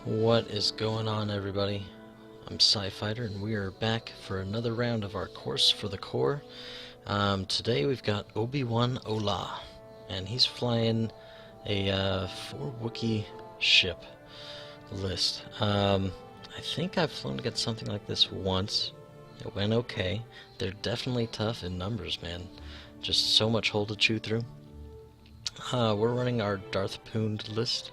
What is going on, everybody? I'm Sci-Fighter, and we are back for another round of our course for the core. Today we've got Obi-Wan Ola, and he's flying a 4 Wookiee ship list. I think I've flown against something like this once. It went okay. They're definitely tough in numbers, man. Just so much hole to chew through. We're running our Darth Pooned list.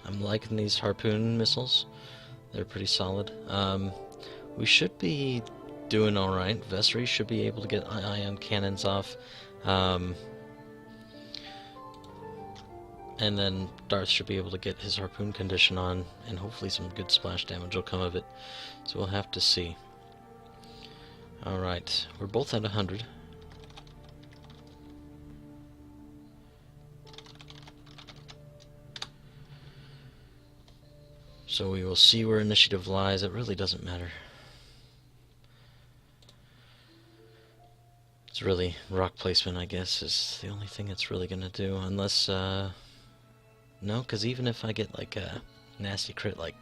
I'm liking these harpoon missiles. They're pretty solid. We should be doing alright. Vesri should be able to get ion cannons off. And then Darth should be able to get his harpoon condition on, and hopefully some good splash damage will come of it. So we'll have to see. Alright, we're both at 100. So we will see where initiative lies. It really doesn't matter. It's really rock placement, I guess, is the only thing it's really going to do. Unless, no, because even if I get like a nasty crit like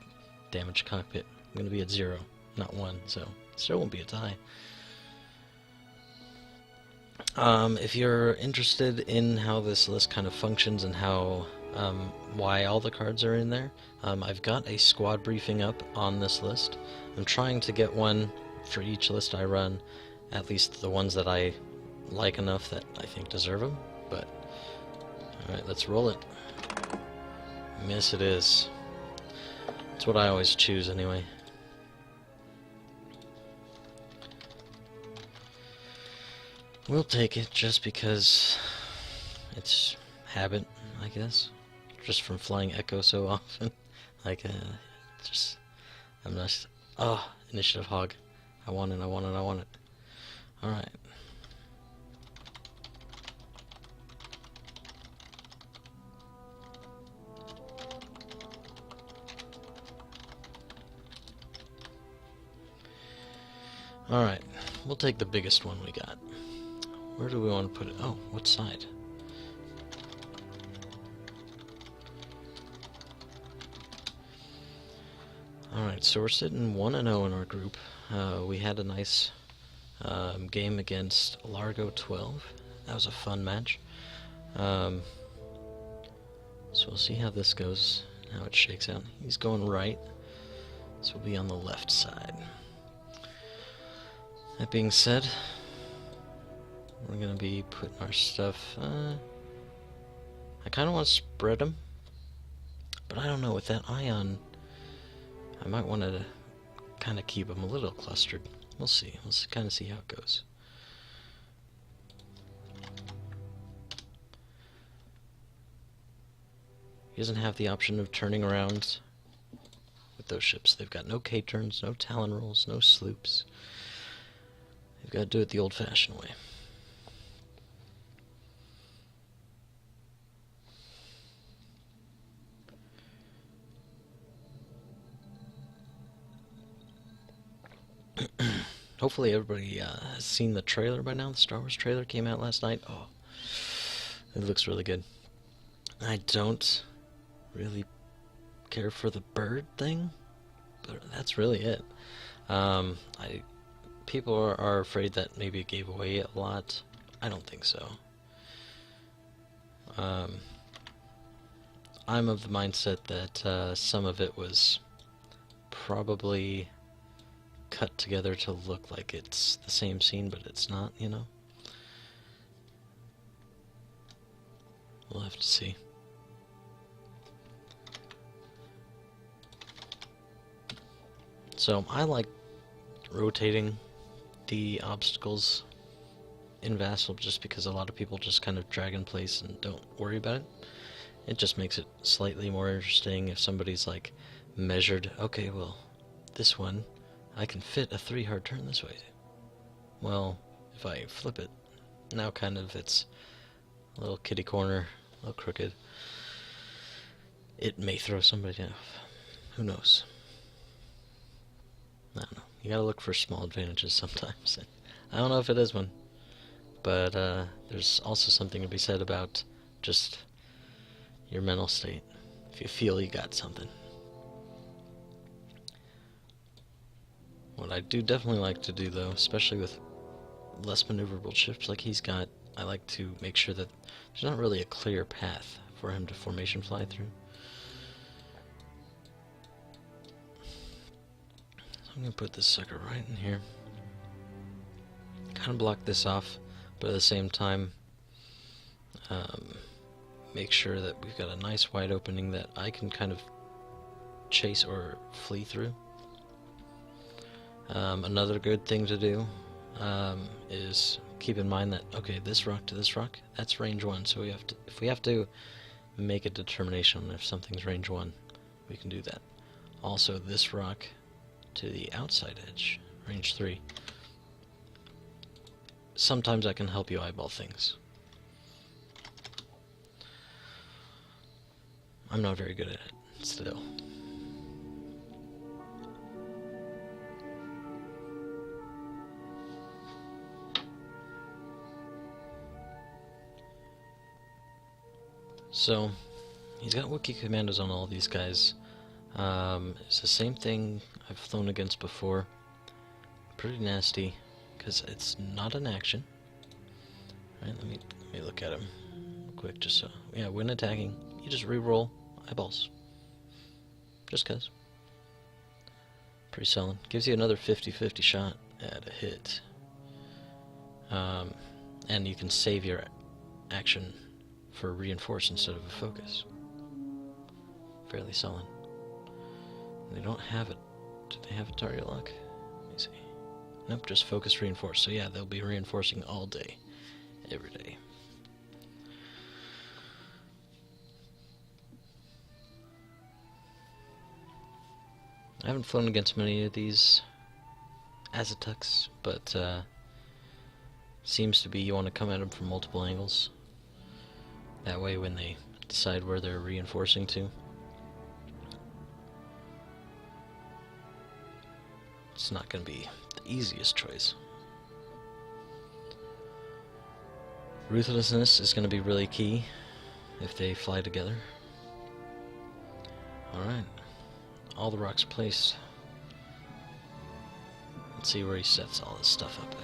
damage cockpit, I'm going to be at 0, not 1, so it still won't be a tie. If you're interested in how this list kind of functions and how why all the cards are in there, I've got a squad briefing up on this list. I'm trying to get one for each list I run, at least the ones that I like enough that I think deserve them. But alright, let's roll it. Miss it is. That's what I always choose anyway. We'll take it just because it's habit, I guess. Just from flying Echo so often. Like, just, I'm just, oh, initiative hog. I want it, I want it, I want it. Alright. Alright, we'll take the biggest one we got. Where do we want to put it? Oh, what side? Alright, so we're sitting 1-0 in our group. We had a nice game against Largo 12. That was a fun match. So we'll see how this goes, how it shakes out. He's going right, so we'll be on the left side. That being said, we're going to be putting our stuff... I kind of want to spread them, but I don't know, with that ion... I might want to kind of keep them a little clustered. We'll see. We'll kind of see how it goes. He doesn't have the option of turning around with those ships. They've got no K-turns, no Talon rolls, no sloops. They've got to do it the old-fashioned way. Hopefully everybody has seen the trailer by now. The Star Wars trailer came out last night. Oh, it looks really good. I don't really care for the bird thing, but that's really it. People are afraid that maybe it gave away a lot. I don't think so. I'm of the mindset that some of it was probably cut together to look like it's the same scene, but it's not, you know? We'll have to see. So, I like rotating the obstacles in Vassal just because a lot of people just kind of drag in place and don't worry about it. It just makes it slightly more interesting if somebody's like measured, okay, well, this one I can fit a 3 hard turn this way. Well, if I flip it, now kind of it's a little kitty corner, a little crooked. It may throw somebody off. Who knows? I don't know. You gotta look for small advantages sometimes. I don't know if it is one, but there's also something to be said about just your mental state. if you feel you got something. What I do definitely like to do, though, especially with less maneuverable ships like he's got, I like to make sure that there's not really a clear path for him to formation fly through. So I'm going to put this sucker right in here. Kind of block this off, but at the same time, make sure that we've got a nice wide opening that I can kind of chase or flee through. Another good thing to do is keep in mind that, okay, this rock to this rock, that's range 1, so if we have to make a determination if something's range 1, we can do that. Also, this rock to the outside edge, range 3. Sometimes I can help you eyeball things. I'm not very good at it, still. So, he's got Wookiee commandos on all these guys. It's the same thing I've flown against before. Pretty nasty, because it's not an action. Right, let me look at him quick, just so, yeah, when attacking, you just re-roll eyeballs. Just cause. Pretty solid. Gives you another 50-50 shot at a hit. And you can save your action for a reinforce instead of a focus. Fairly solid. They don't have it. Do they have a target lock? Let me see. Nope, just focus reinforce. So yeah, they'll be reinforcing all day. Every day. I haven't flown against many of these Azatuks, but seems to be you want to come at them from multiple angles. That way when they decide where they're reinforcing to, it's not going to be the easiest choice. Ruthlessness is going to be really key if they fly together. Alright. All the rocks placed. Let's see where he sets all this stuff up at.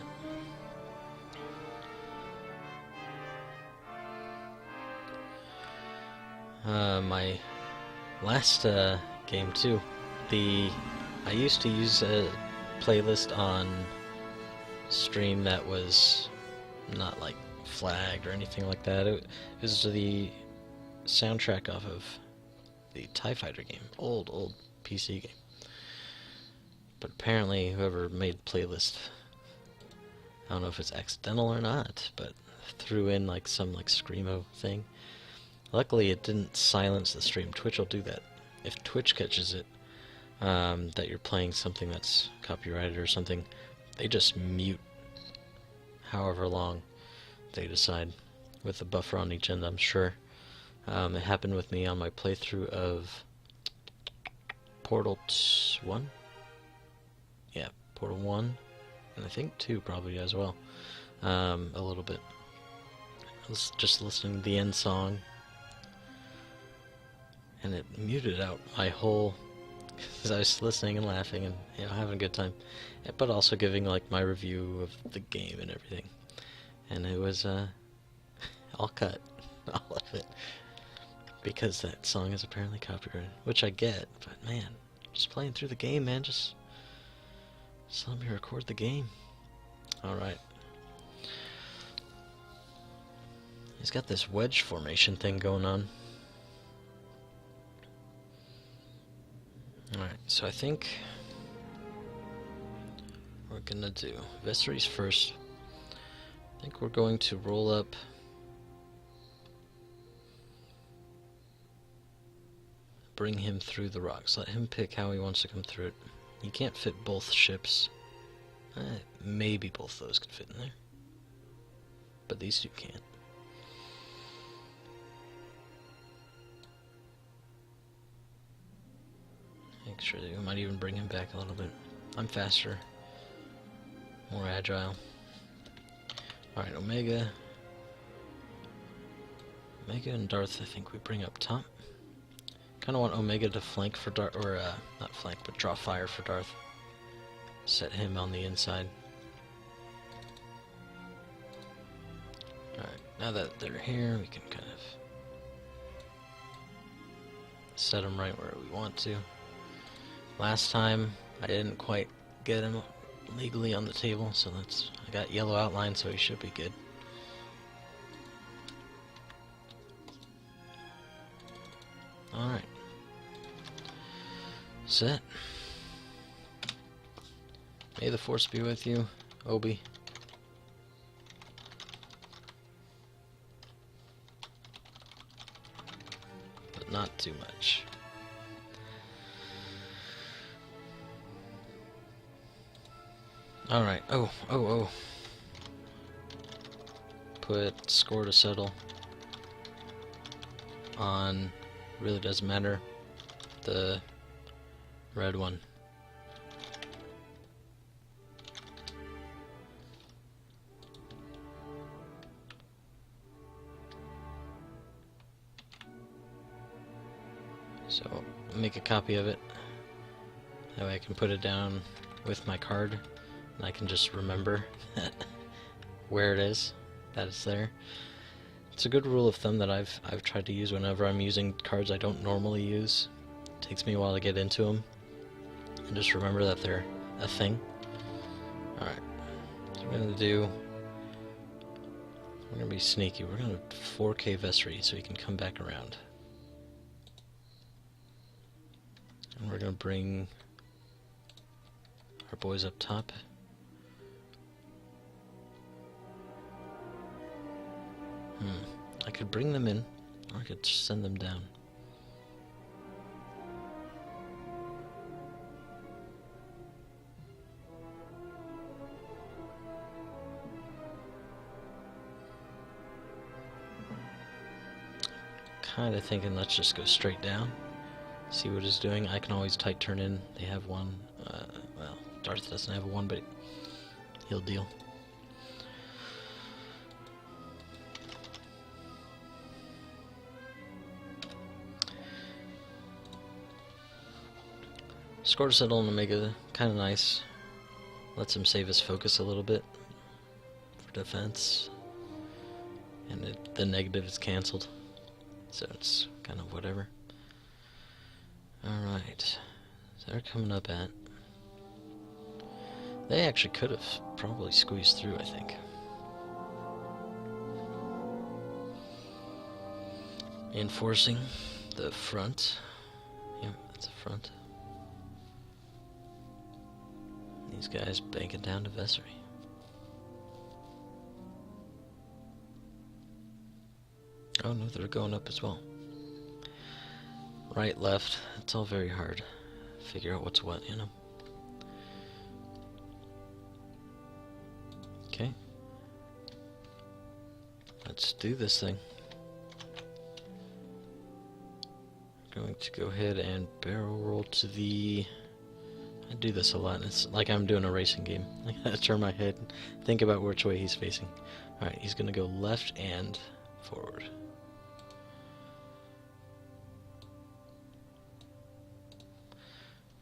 My last game too, I used to use a playlist on stream that was not like flagged or anything like that. It was the soundtrack off of the TIE Fighter game, old PC game. But apparently whoever made the playlist, I don't know if it's accidental or not, but threw in like some like screamo thing. Luckily it didn't silence the stream. Twitch will do that. If Twitch catches it, that you're playing something that's copyrighted or something, they just mute however long they decide, with a buffer on each end, I'm sure. It happened with me on my playthrough of Portal 1? Yeah, Portal 1, and I think 2 probably as well, a little bit. I was just listening to the end song, and it muted out my whole, because I was listening and laughing and, you know, having a good time, but also giving like my review of the game and everything. And it was all cut, all of it, because that song is apparently copyrighted, which I get, but man, just playing through the game, man, just let me record the game. Alright. He's got this wedge formation thing going on. Alright, so I think we're gonna do Vesseries first. I think we're going to roll up bring him through the rocks. Let him pick how he wants to come through it. You can't fit both ships. Maybe both of those could fit in there. But these two can't. Actually, we might even bring him back a little bit. I'm faster. More agile. Alright, Omega. Omega and Darth, I think we bring up top. Kind of want Omega to flank for Darth, or not flank, but draw fire for Darth. Set him on the inside. Alright, now that they're here, we can kind of set them right where we want to. Last time, I didn't quite get him legally on the table, so I got yellow outline, so he should be good. Alright. Set. May the Force be with you, Obi. But not too much. Alright, oh. Put score to settle on, really doesn't matter, the red one. So, make a copy of it. That way I can put it down with my card, and I can just remember where it is, that it's there. It's a good rule of thumb that I've tried to use whenever I'm using cards I don't normally use. It takes me a while to get into them, and just remember that they're a thing. Alright, so we're gonna be sneaky. We're gonna 4K Vessery so he can come back around. And we're gonna bring our boys up top. I could bring them in, or I could just send them down. Kinda thinking let's just go straight down, see what it's doing. I can always tight turn in. They have one. Well, Darth doesn't have one, but he'll deal. Score to settle on Omega, kinda nice. Lets him save his focus a little bit for defense. And the negative is cancelled. So it's kind of whatever. Alright. So they're coming up at... They actually could have probably squeezed through, I think. Enforcing the front. Yep, that's the front. These guys bank it down to Vessery. Oh no, they're going up as well. Right, left, it's all very hard. Figure out what's what, you know. Okay. Let's do this thing. I'm going to go ahead and barrel roll to the... I do this a lot. It's like I'm doing a racing game. I gotta turn my head and think about which way he's facing. Alright, he's gonna go left and forward.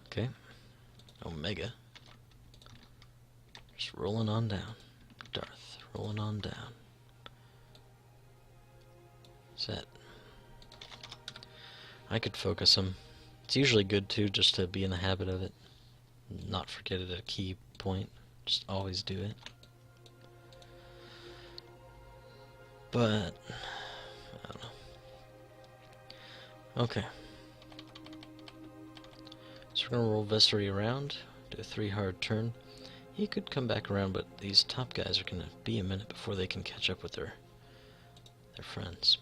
Okay. Omega. Just rolling on down. Darth, rolling on down. Set. I could focus him. It's usually good too, just to be in the habit of it. Not forget it at a key point. Just always do it. But I don't know. Okay. So we're gonna roll Vessery around, do a 3 hard turn. He could come back around, but these top guys are gonna be a minute before they can catch up with their friends.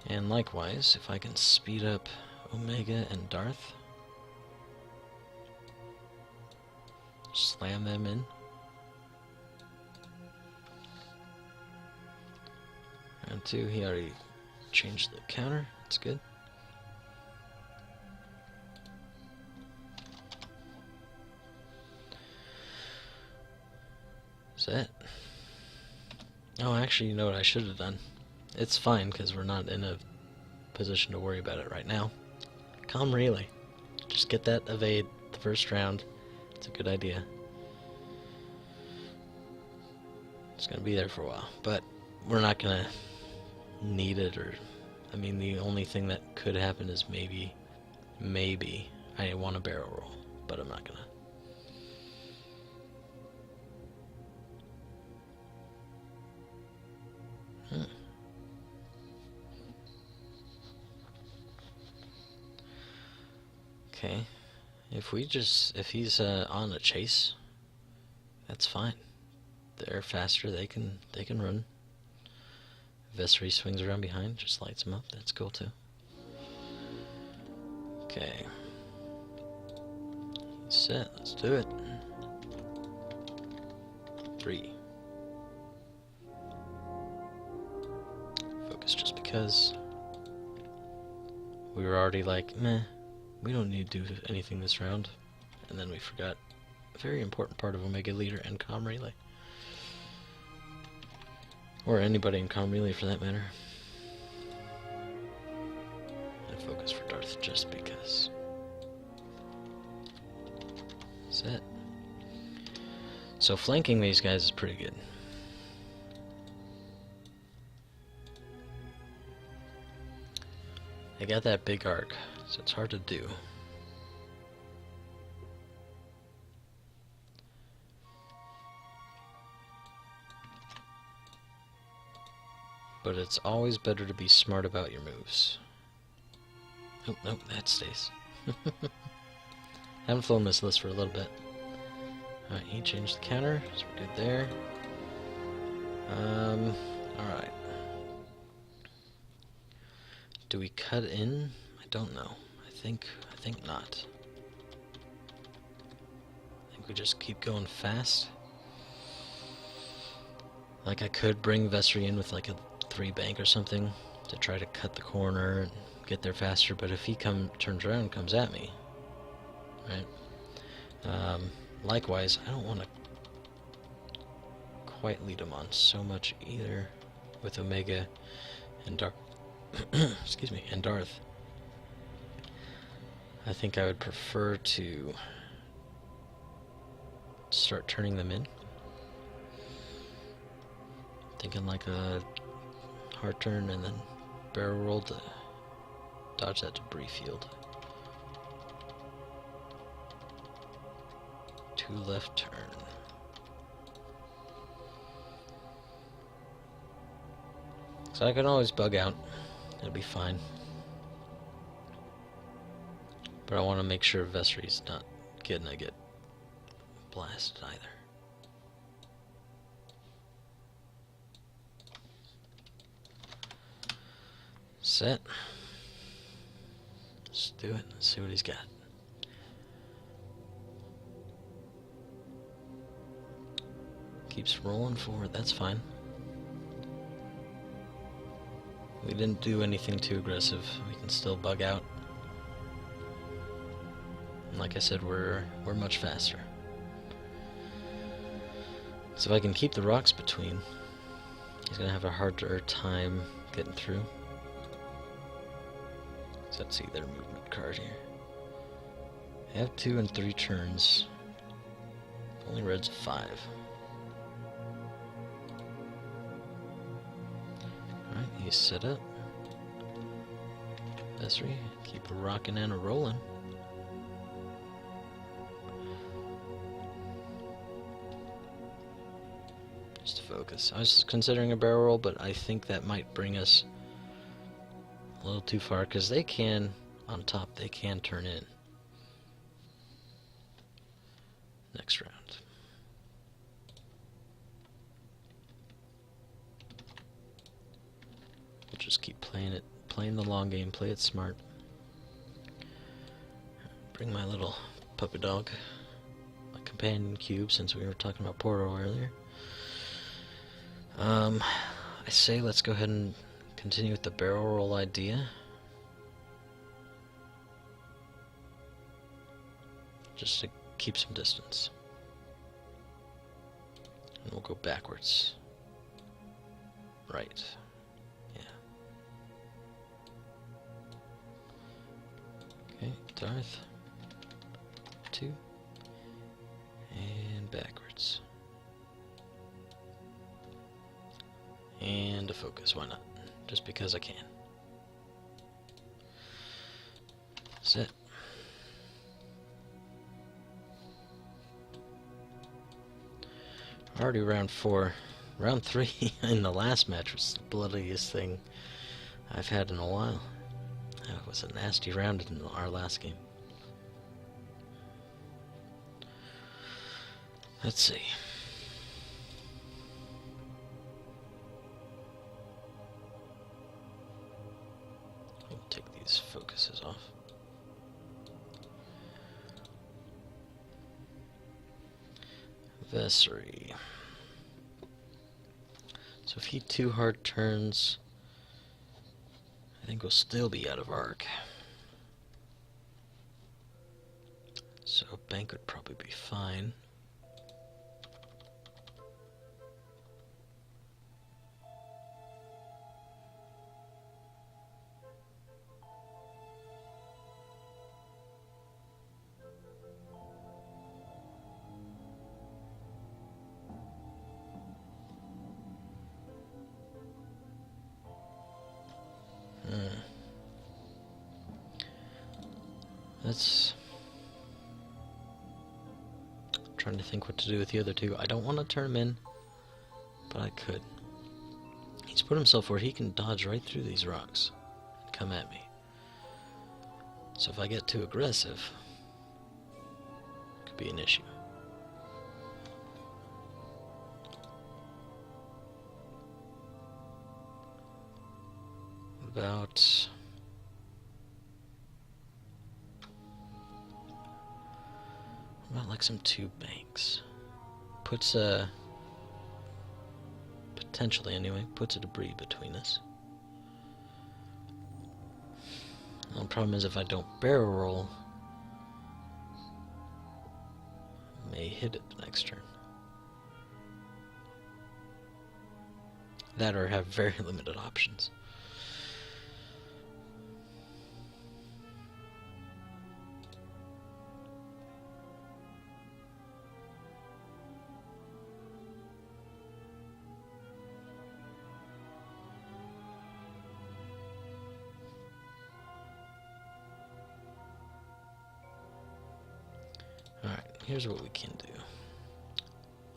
And likewise, if I can speed up Omega and Darth, slam them in. Round 2, he already changed the counter. That's good. Set. Oh, actually, you know what I should have done? It's fine, because we're not in a position to worry about it right now. Calm Relay. Just get that evade the first round. It's a good idea. It's going to be there for a while, but we're not going to need it, or I mean, the only thing that could happen is maybe I want a barrel roll, but I'm not going to. Okay, if he's on a chase, that's fine. They're faster. They can run. Vessery swings around behind, just lights him up. That's cool too. Okay, he's set. Let's do it. 3. Focus, just because we were already like, meh. We don't need to do anything this round. And then we forgot a very important part of Omega Leader and Comm Relay. Or anybody in Comm Relay for that matter. And focus for Darth just because. Set. So flanking these guys is pretty good. They got that big arc, so it's hard to do. But it's always better to be smart about your moves. Oh, no, that stays. Haven't flown this list for a little bit. Alright, he changed the counter, so we're good there. Alright. Do we cut in? I don't know. I think not. I think we just keep going fast. Like, I could bring Vessery in with like a 3 bank or something to try to cut the corner and get there faster, but if he turns around and comes at me, right? Likewise, I don't want to quite lead him on so much either with Omega and Darth. Excuse me, and Darth. I think I would prefer to start turning them in. Thinking like a hard turn and then barrel roll to dodge that debris field. 2 left turn. So I can always bug out. It'll be fine. But I want to make sure Vessery's not gonna get blasted either. Set. Let's do it. Let's see what he's got. Keeps rolling forward. That's fine. We didn't do anything too aggressive. We can still bug out. And like I said, we're much faster. So if I can keep the rocks between, he's gonna have a harder time getting through. So let's see their movement card here. They have 2 and 3 turns. Only red's a 5. Alright, he's set up. Vessery, keep a rocking and a rolling. Just to focus. I was considering a barrel roll, but I think that might bring us a little too far, because they can, on top, they can turn in. Next round. We'll just keep playing it, playing the long game, play it smart. Bring my little puppy dog, my companion cube, since we were talking about Portal earlier. I say let's go ahead and continue with the barrel roll idea. Just to keep some distance. And we'll go backwards. Right. Yeah. Darth. 2. And backwards. And a focus, why not? Just because I can. Set. Already round 4. Round 3 in the last match was the bloodiest thing I've had in a while. That was a nasty round in our last game. Let's see. I'll take these focuses off. Vessery. So if he 2 hard turns, I think we'll still be out of arc. So bank would probably be fine. That's... trying to think what to do with the other 2. I don't want to turn him in, but I could. He's put himself where he can dodge right through these rocks and come at me. So if I get too aggressive, it could be an issue. About... like some 2 banks. Puts a... potentially anyway, puts a debris between us. The problem is if I don't barrel roll, I may hit it the next turn. That or have very limited options. Alright, here's what we can do.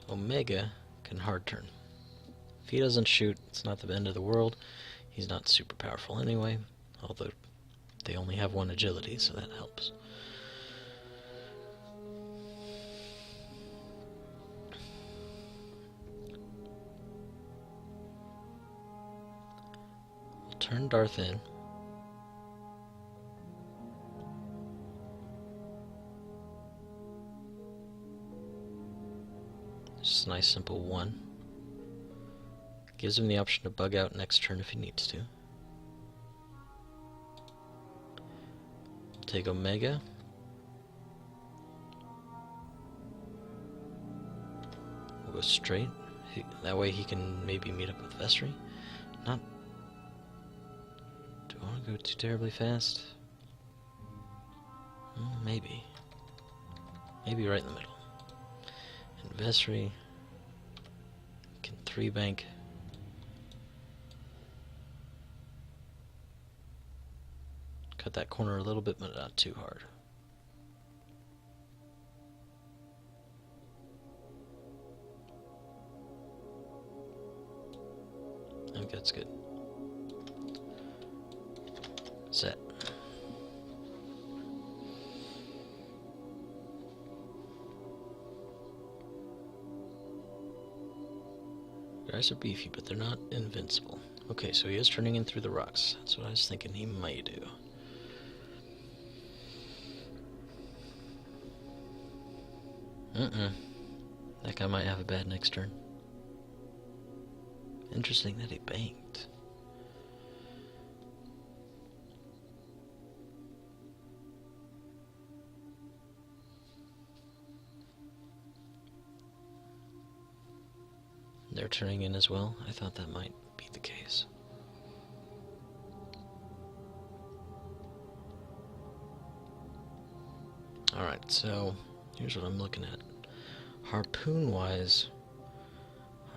Omega can hard turn. If he doesn't shoot, it's not the end of the world. He's not super powerful anyway, although they only have 1 agility, so that helps. We'll turn Darth in. Just a nice simple 1. Gives him the option to bug out next turn if he needs to. Take Omega. We'll go straight. That way he can maybe meet up with Vessery. Not... do I want to go too terribly fast? Maybe. Maybe right in the middle. And Vessery can 3 bank. Cut that corner a little bit, but not too hard. I think that's good. Set. Guys are beefy, but they're not invincible. Okay, so he is turning in through the rocks. That's what I was thinking he might do. That guy might have a bad next turn. Interesting that he banked. They're turning in as well. I thought that might be the case. Alright, so here's what I'm looking at. Harpoon-wise,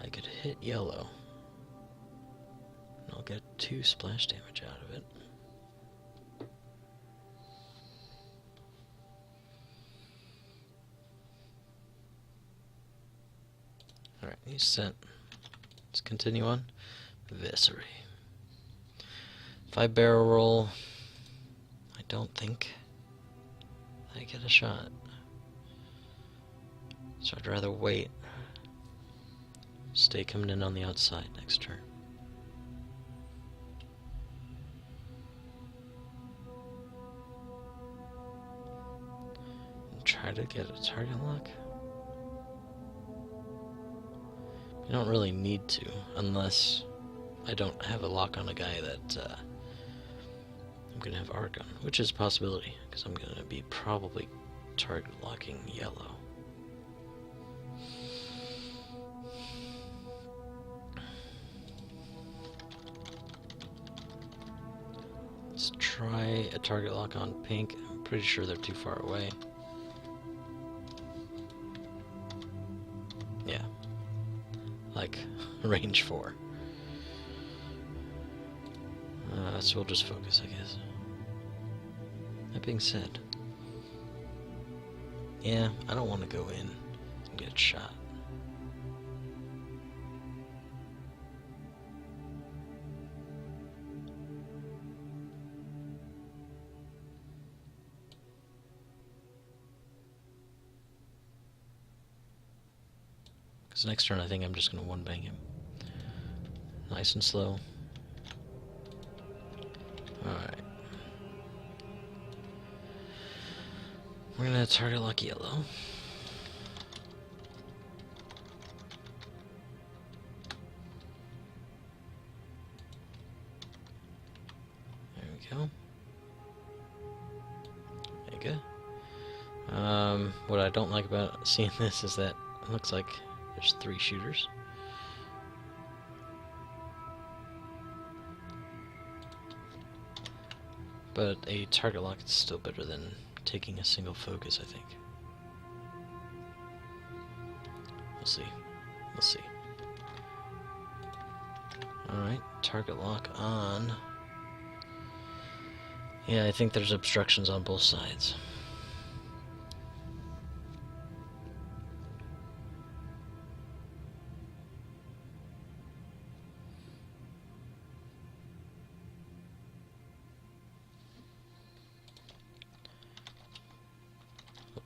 I could hit yellow. And I'll get 2 splash damage out of it. Alright, he's set. Let's continue on. Vessery. If I barrel roll, I don't think I get a shot. So I'd rather wait. Stay coming in on the outside next turn. And try to get a target lock. You don't really need to, unless I don't have a lock on a guy that I'm going to have arc on, which is a possibility, because I'm going to be probably target locking yellow. Let's try a target lock on pink. I'm pretty sure they're too far away. Yeah. Like, range 4. So we'll just focus, I guess. That being said, yeah, I don't want to go in and get shot. Because next turn I think I'm just going to one-bang him. Nice and slow. Alright. We're going to target lock yellow. There we go. There you go. What I don't like about seeing this is that it looks like there's 3 shooters. But a target lock is still better than taking a single focus, I think. We'll see. We'll see. Alright, target lock on. Yeah, I think there's obstructions on both sides.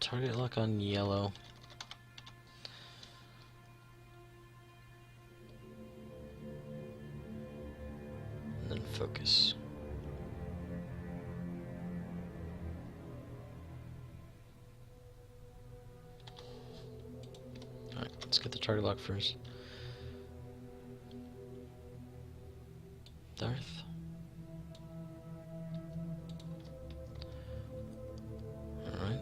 Target lock on yellow. And then focus. Alright, let's get the target lock first. Darth. Alright.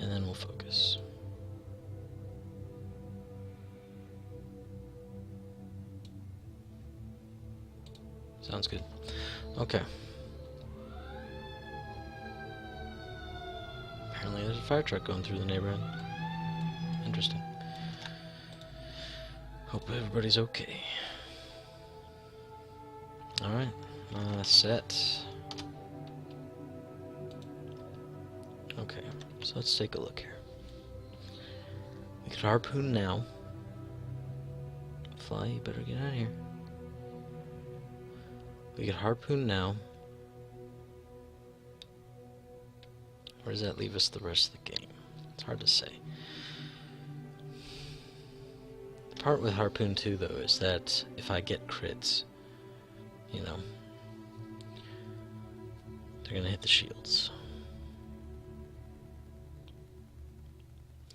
And then we'll focus. Sounds good. Okay. Apparently there's a fire truck going through the neighborhood. Interesting. Hope everybody's okay. Alright. Set. Okay. So let's take a look here. We could harpoon now. Fly, you better get out of here. We could harpoon now. Where does that leave us the rest of the game? It's hard to say. The part with harpoon 2 though is that if I get crits, you know, they're gonna hit the shields.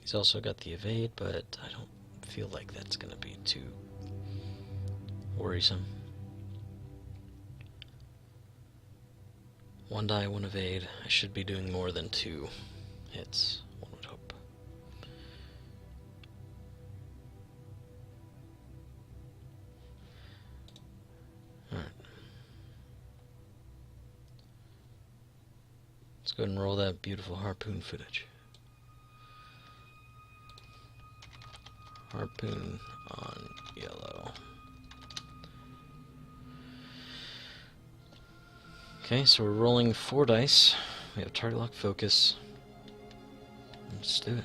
He's also got the evade, but I don't feel like that's going to be too worrisome. 1 die, 1 evade. I should be doing more than 2 hits, one would hope. Alright. Let's go ahead and roll that beautiful harpoon footage. Harpoon on yellow. Okay, so we're rolling 4 dice. We have target lock focus. Let's do it.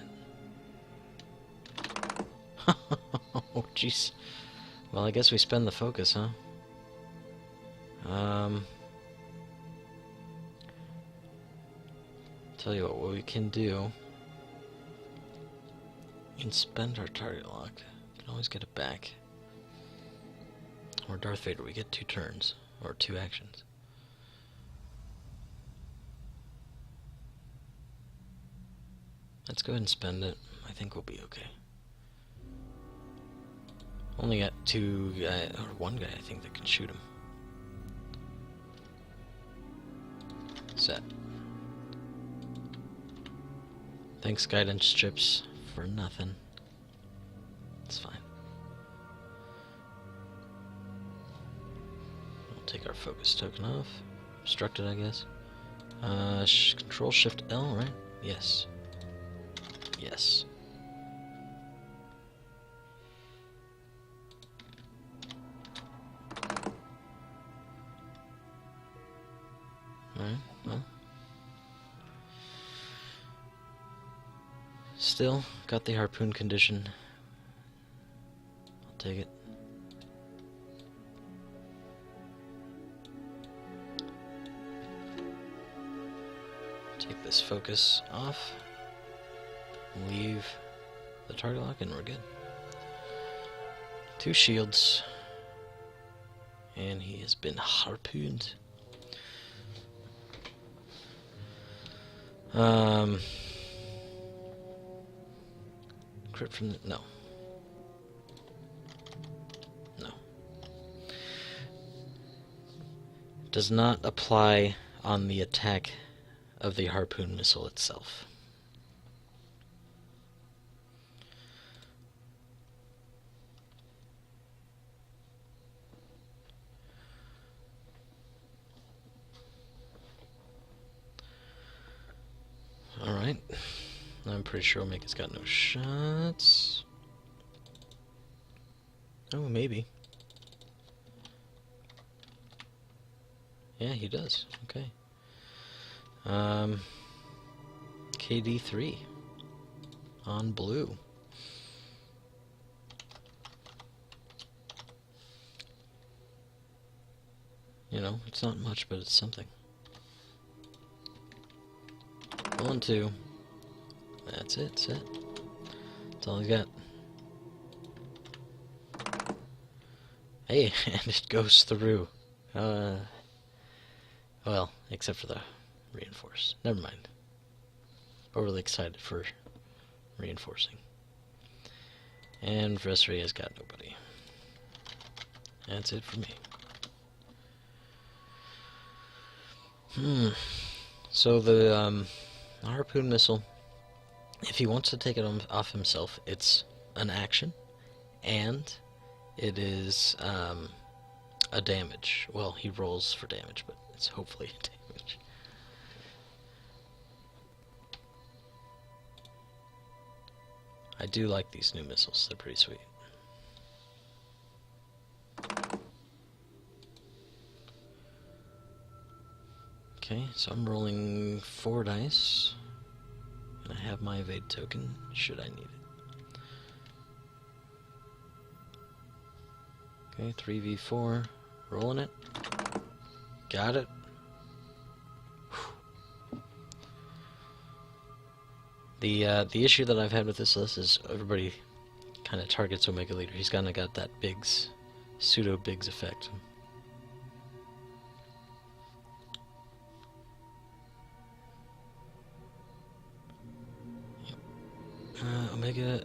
Oh, jeez. Well, I guess we spend the focus, huh? Tell you what we can do. We can spend our target lock. We can always get it back. Or Darth Vader, we get 2 turns. Or 2 actions. Let's go ahead and spend it. I think we'll be okay. Only got 2 guys, or 1 guy, I think, that can shoot him. Set. Thanks, guidance strips, for nothing. It's fine. We'll take our focus token off. Obstructed, I guess. Control Shift L, right? Yes. Yes. Alright, well. Still, got the harpoon condition. I'll take it. Take this focus off. Leave the target lock and we're good. 2 shields. And he has been harpooned. Crit from the... No. No. Does not apply on the attack of the harpoon missile itself. Alright. I'm pretty sure Omega's got no shots. Oh, maybe. Yeah, he does. Okay. KD3 on blue. You know, it's not much, but it's something. 1, 2. That's it, set. That's all I got. Hey, and it goes through. Well, except for the reinforce. Never mind. Overly excited for reinforcing. And Vessery has got nobody. That's it for me. So the harpoon missile, if he wants to take it off himself, it's an action, and it is a damage. Well, he rolls for damage, but it's hopefully a damage. I do like these new missiles. They're pretty sweet. Okay, so I'm rolling 4 dice. And I have my evade token, should I need it. Okay, 3v4. Rolling it. Got it. The issue that I've had with this list is everybody kind of targets Omega Leader. He's kind of got that Biggs, pseudo Biggs effect. Omega.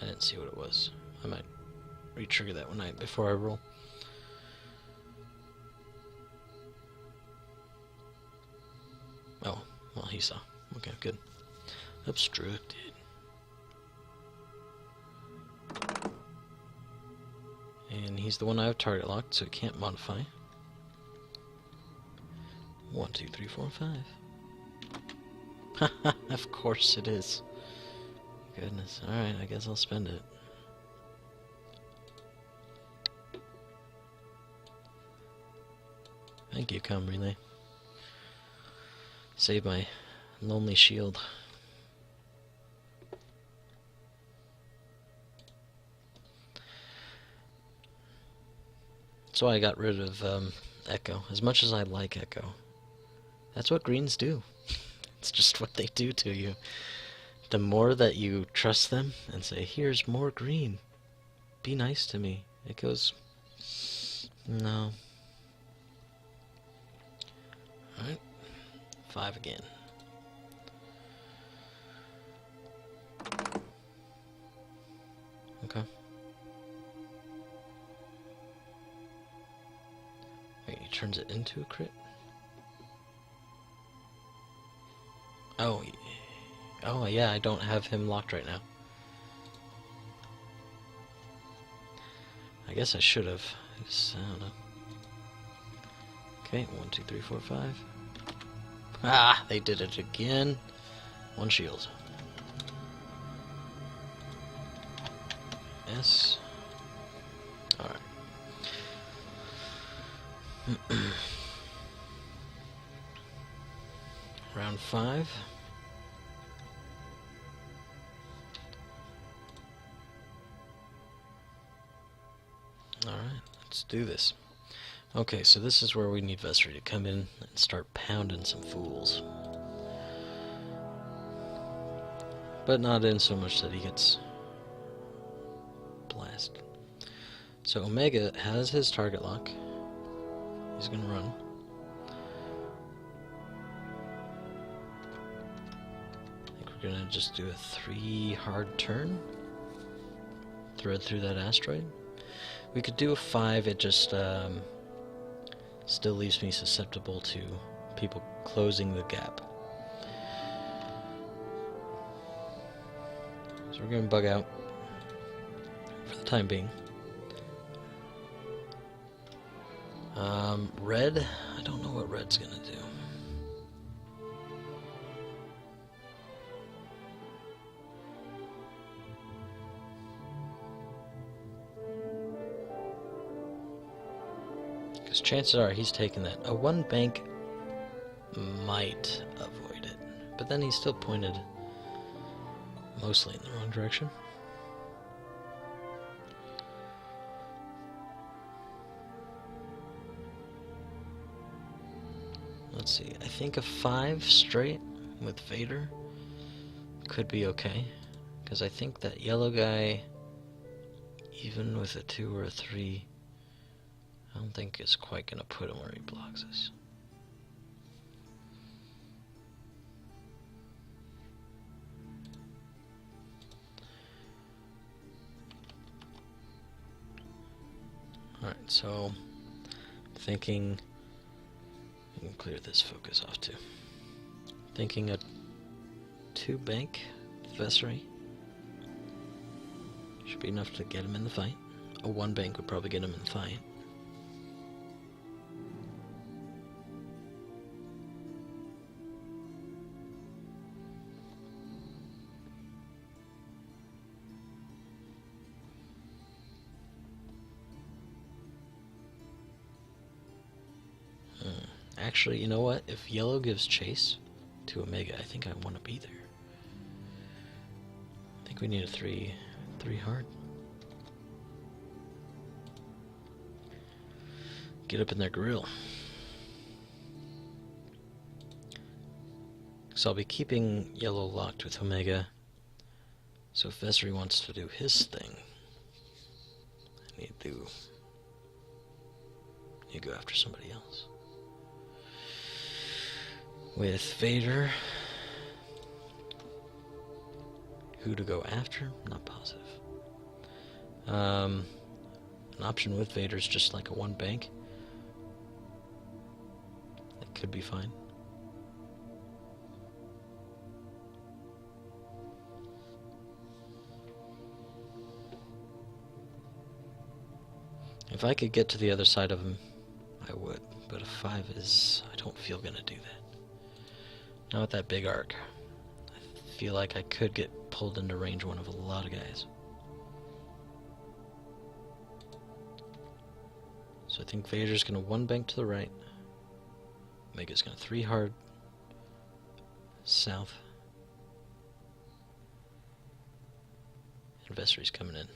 I didn't see what it was. I might re-trigger that one night before I roll. Oh, well, he saw. Okay, good. Obstructed. And he's the one I have target locked, so he can't modify. 1, 2, 3, 4, 5. Of course it is. Goodness. Alright, I guess I'll spend it. Thank you, Com Relay. Save my lonely shield. That's why I got rid of Echo. As much as I like Echo, that's what greens do. It's just what they do to you. The more that you trust them and say, here's more green, be nice to me, it goes, no. Alright, 5 again. Okay. Wait, he turns it into a crit? Oh, oh yeah, I don't have him locked right now. I guess I should have. I don't know. Okay, 1, 2, 3, 4, 5. Ah, they did it again. 1 shield. Yes. Alright. Round 5. Alright, let's do this. Okay, so this is where we need Vesri to come in and start pounding some fools. But not in so much that he gets blasted. So Omega has his target lock. He's gonna run. I think we're gonna just do a 3 hard turn. Thread through that asteroid. We could do a 5, it just still leaves me susceptible to people closing the gap. So we're going to bug out for the time being. Red, I don't know what red's going to do. Because chances are he's taking that. A 1 bank might avoid it, but then he's still pointed mostly in the wrong direction. Let's see, I think a 5 straight with Vader could be okay, because I think that yellow guy, even with a 2 or a 3, I don't think it's quite going to put him where he blocks us. Alright, so thinking, we can clear this focus off too. Thinking a 2 bank Vesri should be enough to get him in the fight. A 1 bank would probably get him in the fight. Actually, you know what? If yellow gives chase to Omega, I think I want to be there. I think we need a 3 hard. Get up in their grill. So I'll be keeping yellow locked with Omega. So if Vesri wants to do his thing, I need to go after somebody else. With Vader, who to go after? Not positive. An option with Vader is just like a 1 bank. That could be fine. If I could get to the other side of him, I would. But a 5 is, I don't don't feel gonna do that. Not with that big arc. I feel like I could get pulled into range one of a lot of guys. So I think Vader's gonna one bank to the right. Omega's gonna 3 hard south. And Vessery's coming in.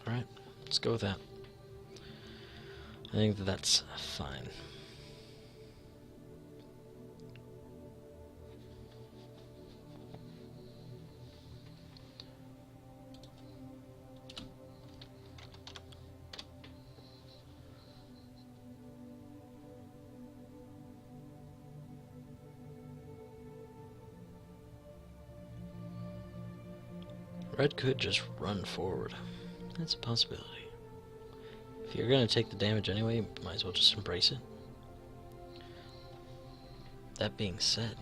Alright, let's go with that. I think that's fine. Red could just run forward. That's a possibility. If you're going to take the damage anyway, you might as well just embrace it. That being said,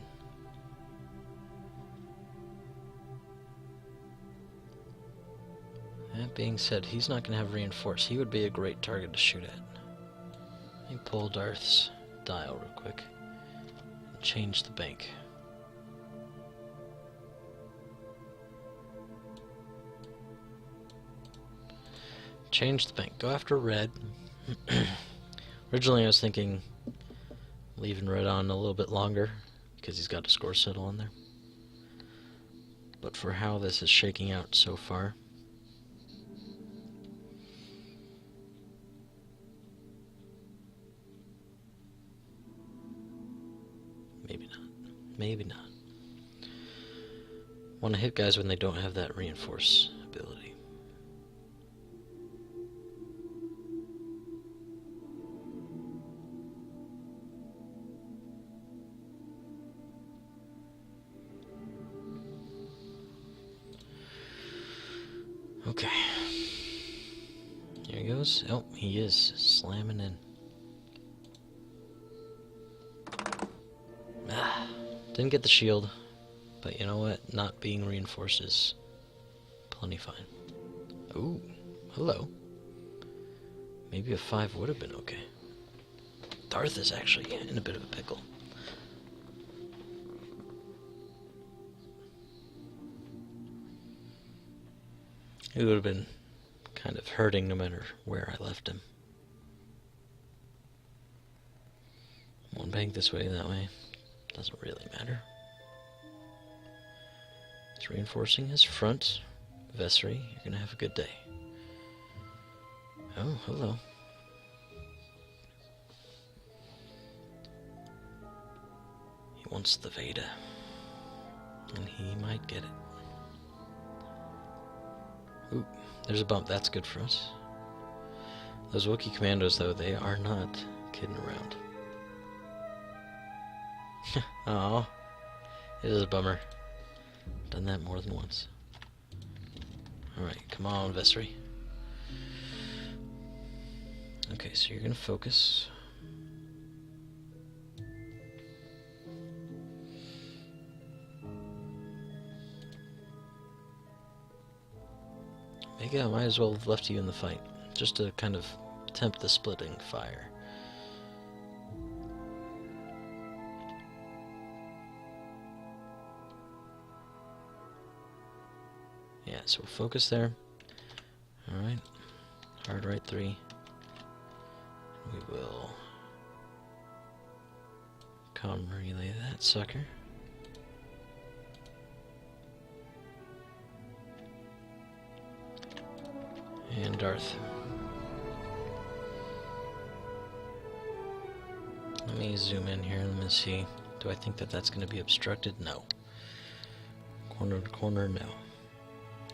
he's not going to have reinforce. He would be a great target to shoot at. Let me pull Darth's dial real quick and change the bank. Change the bank. Go after red. Originally I was thinking leaving red on a little bit longer because he's got a score settle on there. But for how this is shaking out so far, maybe not. Maybe not. Want to hit guys when they don't have that reinforce ability. Okay. Here he goes. Oh, he is slamming in. Ah, didn't get the shield, but you know what? Not being reinforced is plenty fine. Ooh, hello. Maybe a 5 would have been okay. Darth is actually in a bit of a pickle. It would have been kind of hurting no matter where I left him. One bank this way, that way. Doesn't really matter. He's reinforcing his front. Vessery, you're gonna have a good day. Oh, hello. He wants the Vader. And he might get it. Ooh, there's a bump. That's good for us. Those Wookiee commandos, though, they are not kidding around. Oh, it is a bummer. Done that more than once. Alright, come on, Vessery. Okay, so you're gonna focus. Yeah, I might as well have left you in the fight, just to kind of tempt the splitting fire. Yeah, so we'll focus there. Alright. Hard right 3. We will relay that sucker. And Darth. Let me zoom in here. Let me see. Do I think that that's going to be obstructed? No. Corner to corner? No.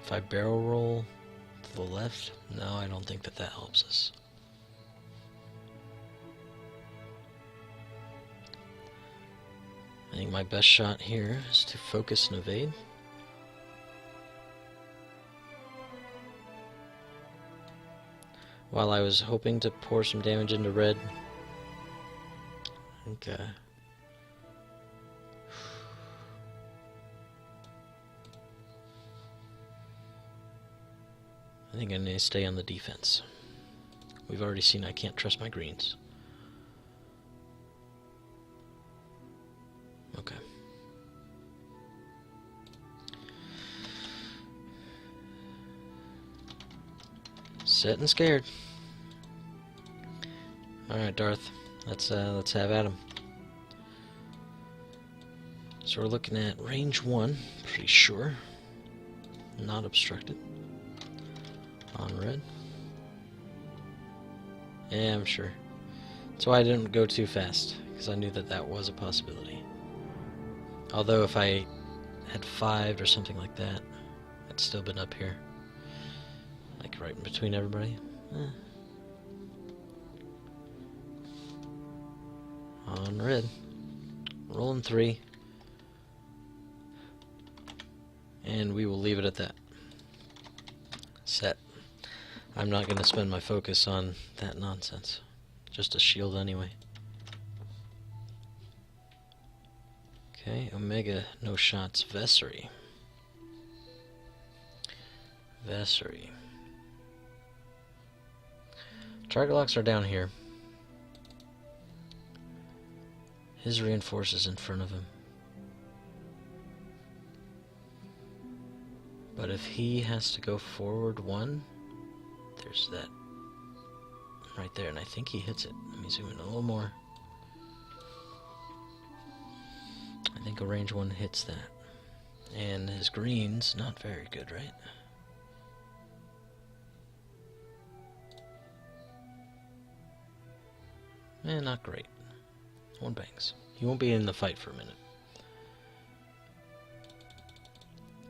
If I barrel roll to the left? No, I don't think that that helps us. I think my best shot here is to focus and evade. While I was hoping to pour some damage into red. Okay. I I think I need to stay on the defense. We've already seen I can't trust my greens. Okay. Set and scared. Alright, Darth. Let's have at him. So we're looking at range 1, pretty sure. Not obstructed. On red. Yeah, I'm sure. That's why I didn't go too fast, because I knew that that was a possibility. Although if I had 5 or something like that, I'd still been up here. Like right in between everybody. On red. Rolling 3. And we will leave it at that. Set. I'm not going to spend my focus on that nonsense. Just a shield anyway. Okay, Omega, no shots. Vessery. Vessery. Target locks are down here. His reinforces in front of him. But if he has to go forward 1, there's that right there, and I think he hits it. Let me zoom in a little more. I think a range 1 hits that. And his green's not very good, right? Not great. 1 bangs. He won't be in the fight for a minute.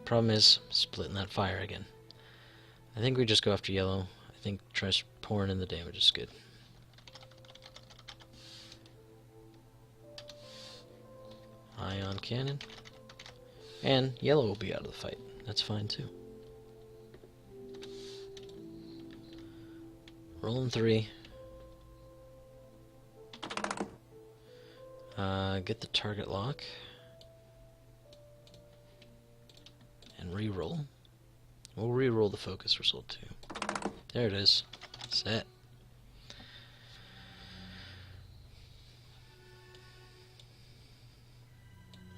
Problem is, splitting that fire again. I think we just go after yellow. I think try pouring in the damage is good. Ion cannon. And yellow will be out of the fight. That's fine too. Rolling 3. Get the target lock. And re-roll. We'll re-roll the focus result too. There it is. Set.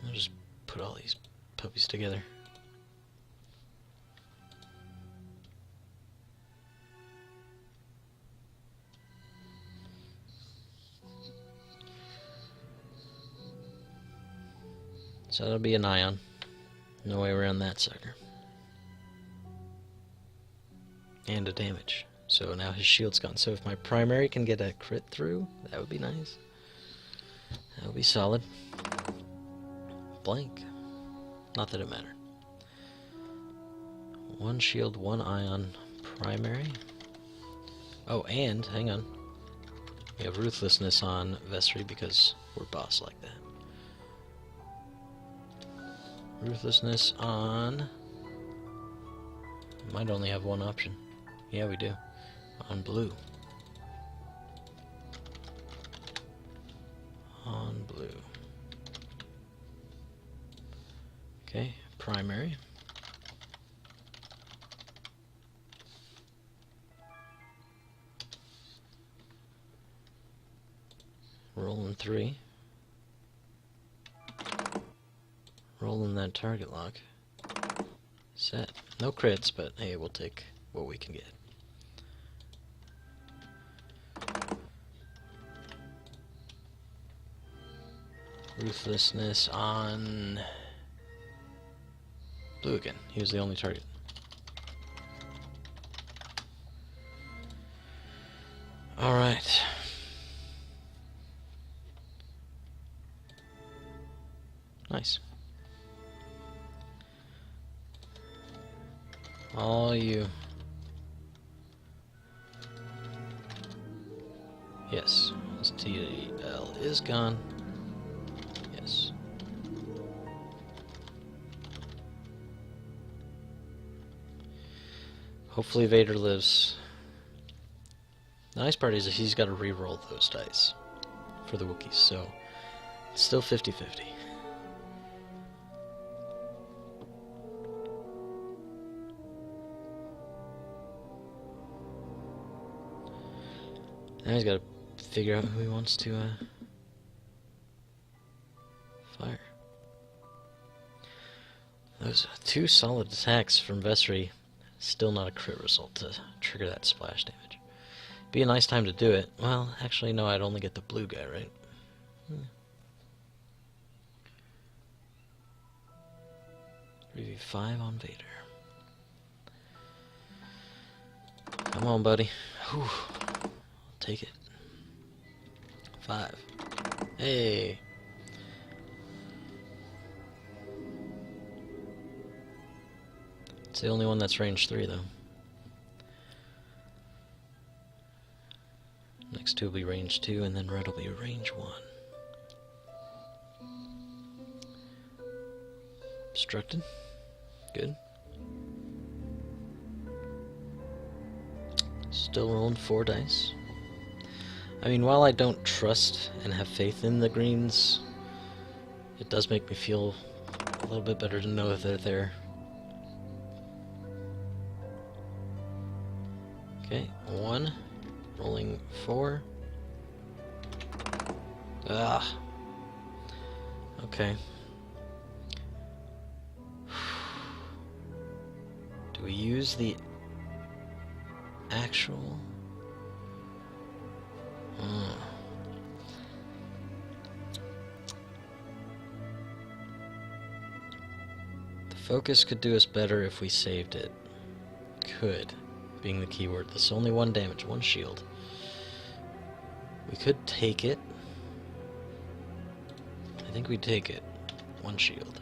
I'll just put all these puppies together. So that'll be an ion. No way around that sucker. And a damage. So now his shield's gone. So if my primary can get a crit through, that would be nice. That would be solid. Blank. Not that it mattered. 1 shield, 1 ion primary. Oh, and, hang on. We have Ruthlessness on Vessery because we're boss like that. Ruthlessness on... Might only have 1 option. Yeah, we do. On blue. On blue. Okay, primary. Rolling 3. Rolling that target lock. Set. No crits, but hey, we'll take what we can get. Ruthlessness on blue again. He was the only target. Alright. Nice. All you. Yes. His TL is gone. Yes. Hopefully Vader lives. The nice part is that he's got to re-roll those dice for the Wookiees, so it's still 50-50. Now he's got to figure out who he wants to fire. Those 2 solid attacks from Vesri, still not a crit result to trigger that splash damage. Be a nice time to do it. Well, actually, no, I'd only get the blue guy, right? 3v5 on Vader. Come on, buddy. Whew. I'll take it. 5. Hey. It's the only one that's range 3, though. Next 2 will be range 2, and then red will be range 1. Obstructed. Good. Still rolling 4 dice. I mean, while I don't trust and have faith in the greens, it does make me feel a little bit better to know that they're there. Okay, 1. Rolling 4. Ah. Okay. Do we use the actual... The focus could do us better if we saved it. Could, being the keyword. This is only 1 damage, 1 shield. We could take it. I think we'd take it. 1 shield.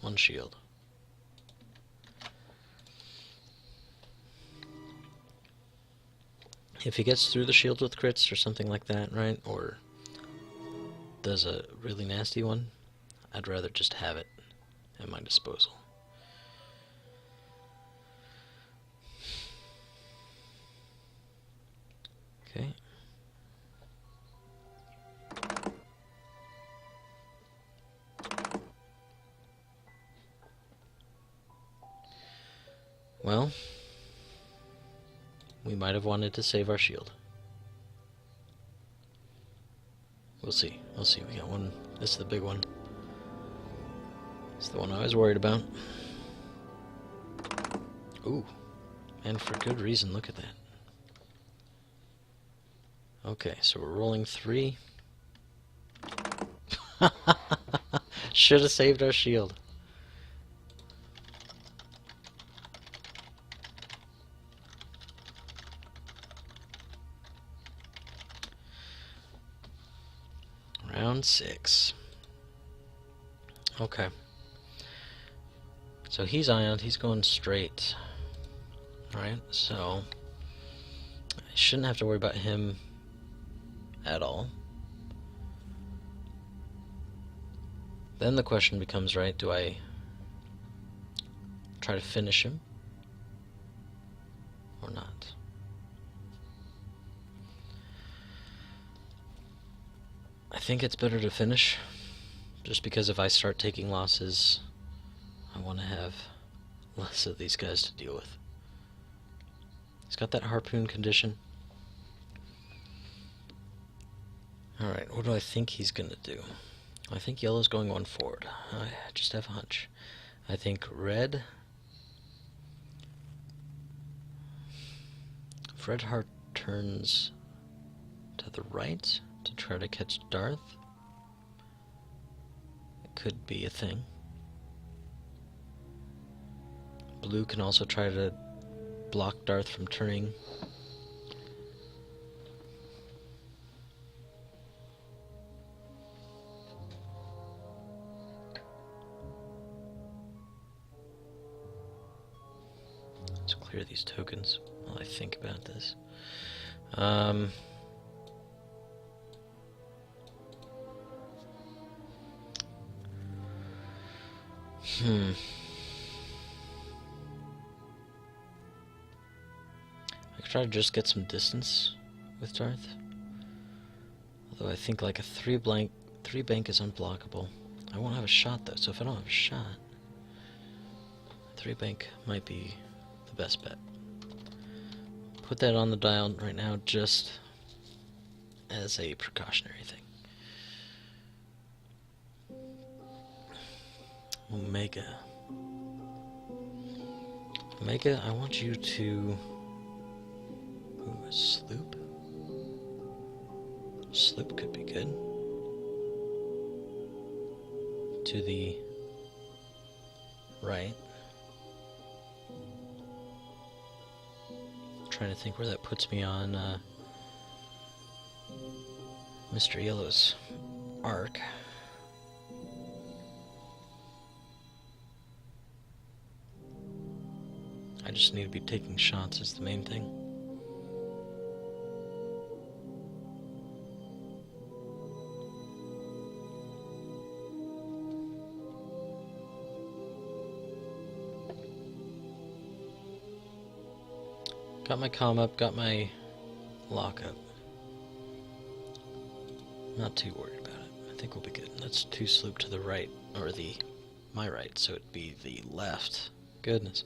One shield. If he gets through the shield with crits or something like that, right? Or does a really nasty one, I'd rather just have it at my disposal. Okay. Well, we might have wanted to save our shield. We'll see. We'll see. We got one. This is the big one. It's the one I was worried about. Ooh. And for good reason. Look at that. Okay, so we're rolling 3. Should have saved our shield. Round 6. Okay. So he's ioned, he's going straight. Alright, so I shouldn't have to worry about him at all. Then the question becomes, right, do I try to finish him or not? I think it's better to finish, just because if I start taking losses, I want to have less of these guys to deal with. He's got that harpoon condition. Alright, what do I think he's going to do? I think yellow's going 1 forward. I just have a hunch. I think red... if red heart turns to the right to try to catch Darth, it could be a thing. Blue can also try to block Darth from turning. Let's clear these tokens while I think about this. I could try to just get some distance with Darth. Although I think like a 3 bank is unblockable. I won't have a shot though, so if I don't have a shot, 3-bank might be the best bet. Put that on the dial right now just as a precautionary thing. Omega. Omega, I want you to... Ooh, a sloop? Sloop could be good. To the right. I'm trying to think where that puts me on Mr. Yellow's arc. I just need to be taking shots is the main thing. Got my comm up, got my lock up. Not too worried about it. I think we'll be good. Let's 2 sloop to the right, or my right, so it'd be the left. Goodness.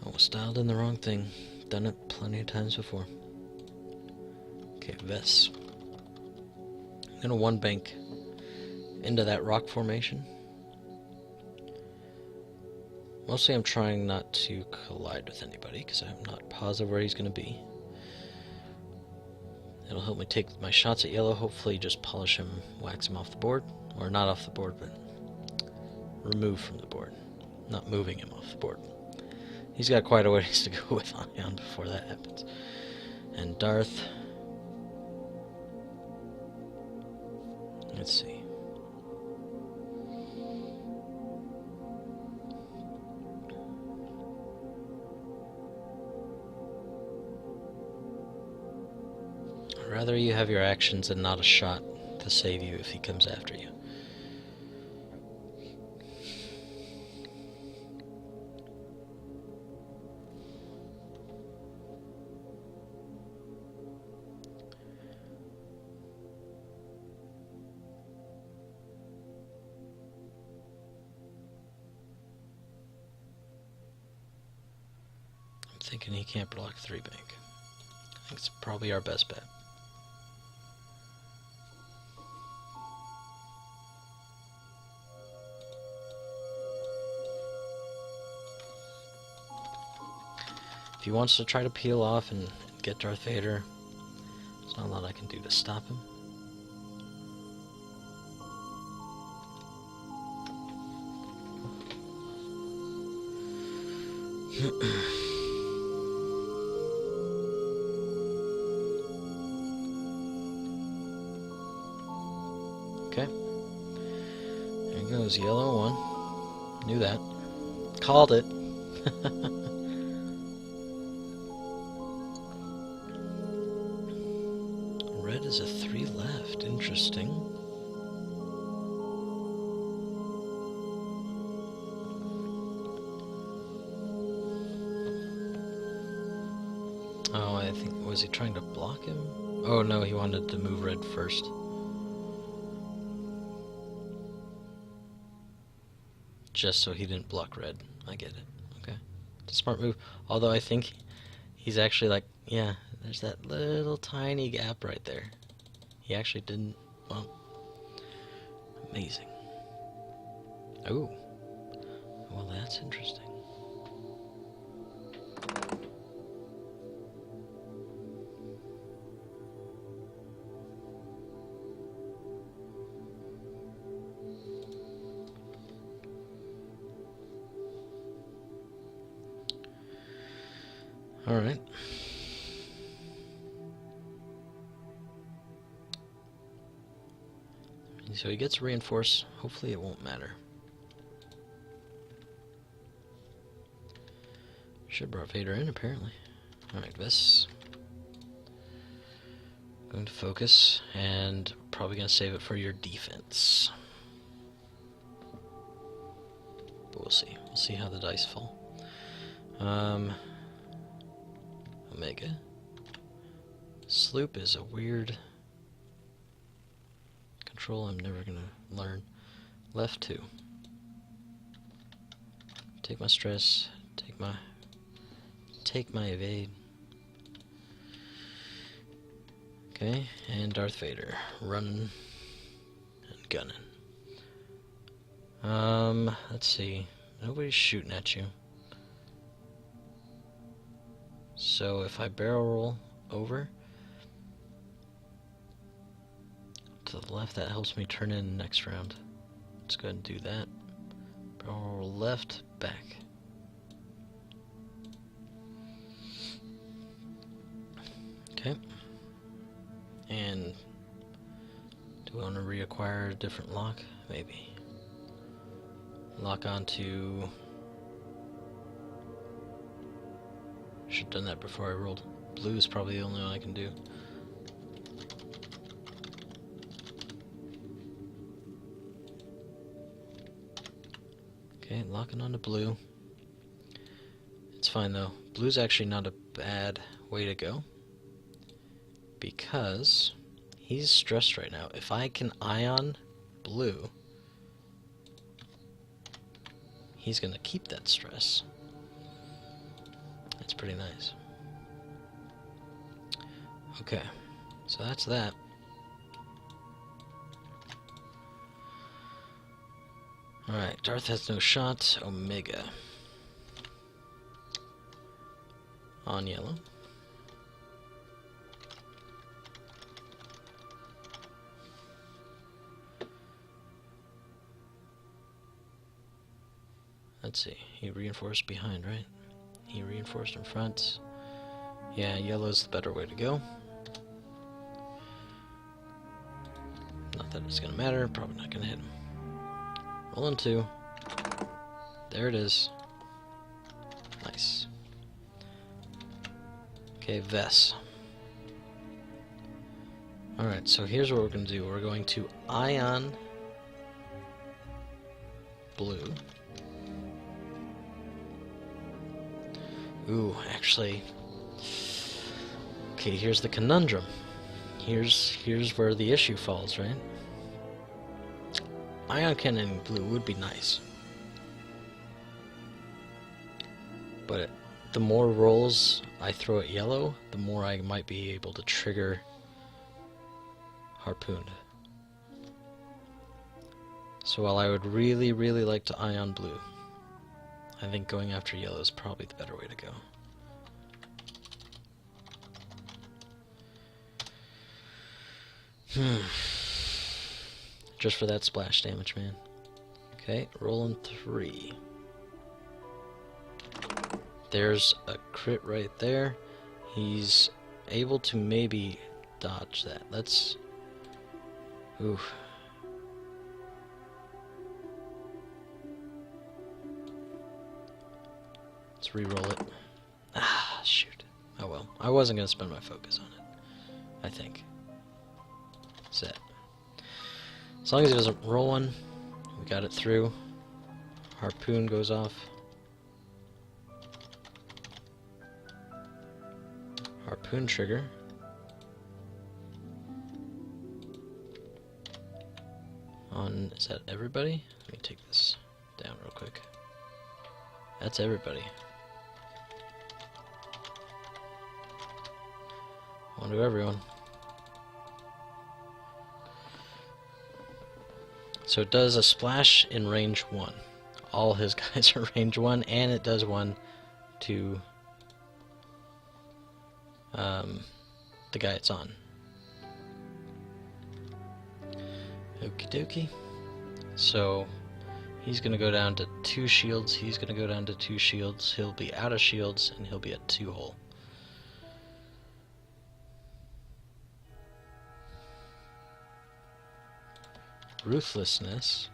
Almost dialed in the wrong thing. Done it plenty of times before. Okay, Vess. I'm gonna 1-bank into that rock formation. Mostly I'm trying not to collide with anybody, because I'm not positive where he's going to be. It'll help me take my shots at yellow, hopefully just polish him, wax him off the board. Or not off the board, but remove from the board. Not moving him off the board. He's got quite a ways to go with Ion before that happens. And Darth... Let's see. I'd rather you have your actions and not a shot to save you if he comes after you. I'm thinking he can't block 3-bank. I think it's probably our best bet. If he wants to try to peel off and get Darth Vader, there's not a lot I can do to stop him. Okay. There goes yellow 1. Knew that. Called it. Red is a 3 left. Interesting. Oh, I think... Was he trying to block him? Oh, no, he wanted to move red first. Just so he didn't block red. I get it. Okay. It's a smart move. Although I think he's actually like... Yeah, there's that little tiny gap right there. He actually didn't... Well... Amazing. Oh. Well, that's interesting. Alright. So he gets reinforced. Hopefully it won't matter. Should have brought Vader in, apparently. Alright, Vess. Going to focus, and probably going to save it for your defense. But we'll see. We'll see how the dice fall. Omega. Sloop is a weird neutral, I'm never gonna learn. Left 2. Take my stress, take my evade. Okay, and Darth Vader, running and gunning. Let's see. Nobody's shooting at you. So if I barrel roll over to the left, that helps me turn in the next round. Let's go ahead and do that. Barrel roll left, back. Okay. And do we want to reacquire a different lock? Maybe. Lock onto... Should've done that before I rolled. Blue is probably the only one I can do. Okay, locking onto blue. It's fine though. Blue's actually not a bad way to go, because he's stressed right now. If I can ion blue, he's gonna keep that stress. That's pretty nice. Okay, so that's that. Alright, Darth has no shot. Omega. On yellow. Let's see, he reinforced behind, right? He reinforced in front. Yeah, yellow's the better way to go. Not that it's gonna matter, probably not gonna hit him. Rolling 2. There it is. Nice. Okay, Vess. Alright, so here's what we're gonna do. We're going to ion blue. Ooh, actually... Okay, here's the conundrum. Here's where the issue falls, right? Ion cannon blue would be nice. But the more rolls I throw at yellow, the more I might be able to trigger Harpooned. So while I would really, really like to ion blue, I think going after yellow is probably the better way to go. Just for that splash damage, man. Okay, rolling 3. There's a crit right there. He's able to maybe dodge that. Let's... Ooh. Let's re-roll it. Ah, shoot. Oh well. I wasn't going to spend my focus on it. I think. Set. As long as he doesn't roll one, we got it through. Harpoon goes off. Harpoon trigger. On, is that everybody? Let me take this down real quick. That's everybody. On to everyone. So it does a splash in range 1. All his guys are range 1, and it does one to the guy it's on. Okie dokie. So he's gonna go down to 2 shields, he's gonna go down to 2 shields, he'll be out of shields, and he'll be at 2 hull. Ruthlessness.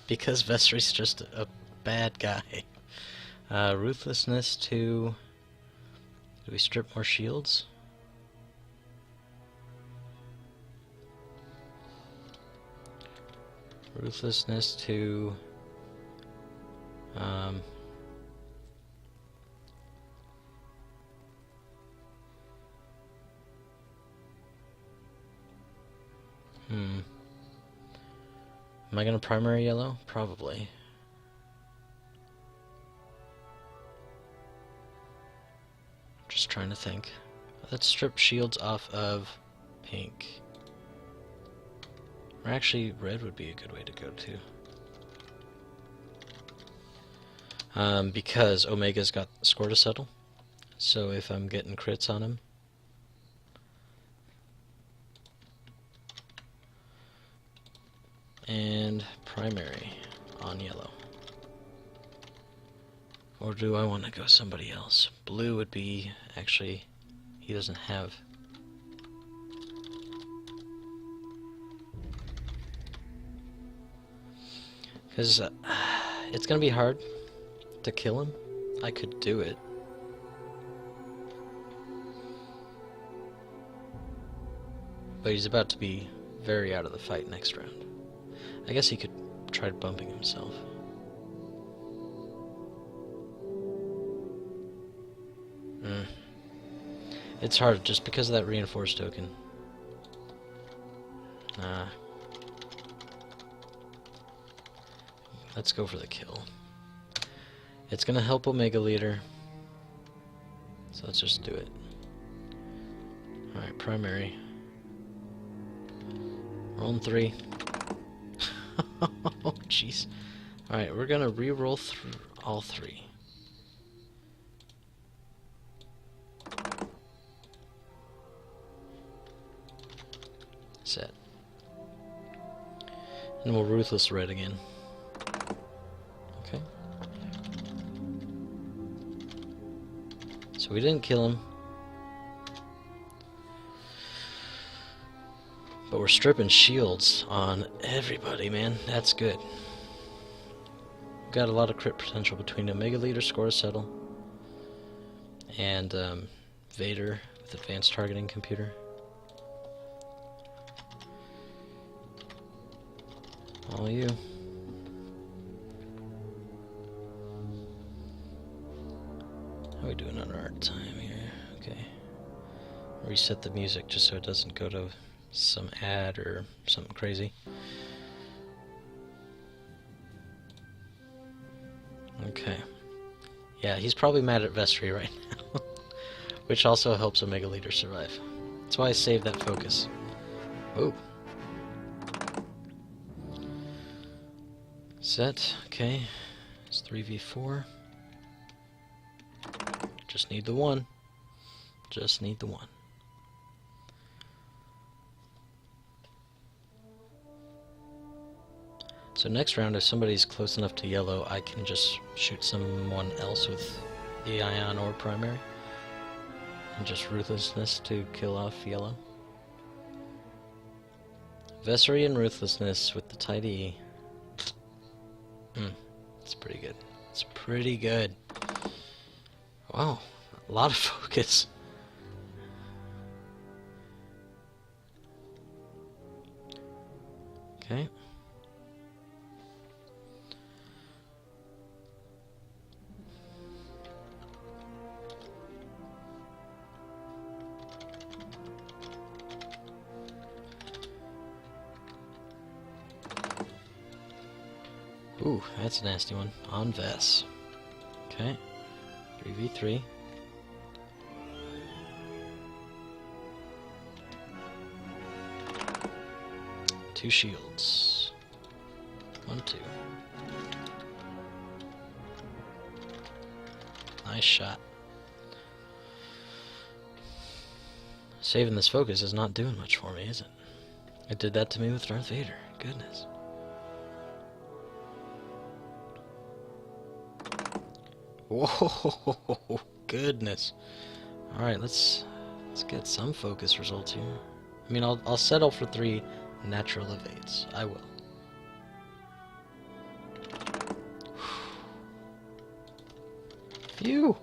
Because Vesri's just a bad guy. Ruthlessness to... Do we strip more shields? Ruthlessness to... Am I gonna primary yellow? Probably. Just trying to think. Let's strip shields off of pink. Or actually, red would be a good way to go too. Because Omega's got score to settle. So if I'm getting crits on him, and primary on yellow. Or do I want to go somebody else? Blue would be, actually, he doesn't have. Because it's going to be hard to kill him. I could do it. But he's about to be very out of the fight next round. I guess he could try bumping himself. It's hard just because of that reinforced token. Let's go for the kill. It's gonna help Omega Leader. So let's just do it. Alright, primary. Rolling 3. Oh, jeez. Alright, we're gonna re-roll through all 3. Set. And we'll Ruthless Red again. Okay. So we didn't kill him. But we're stripping shields on everybody, man. That's good. We've got a lot of crit potential between Omega Leader, Score to Settle, and Vader with Advanced Targeting Computer. All you. How are we doing on our time here? Okay. Reset the music just so it doesn't go to some ad or something crazy. Okay. Yeah, he's probably mad at Vestry right now. Which also helps Omega Leader survive. That's why I saved that focus. Ooh. Set, okay. It's 3v4. Just need the one. Just need the one. So next round, if somebody's close enough to yellow, I can just shoot someone else with the Ion or primary. And just Ruthlessness to kill off yellow. Vessery and Ruthlessness with the tidy. It's pretty good. It's pretty good. Wow, a lot of focus. Okay. Ooh, that's a nasty one. On Vess. Okay. 3v3. Two shields. 1, 2. Nice shot. Saving this focus is not doing much for me, is it? It did that to me with Darth Vader. Goodness. Whoa, goodness. Alright, let's get some focus results here. I mean, I'll settle for 3 natural evades. I will. Phew!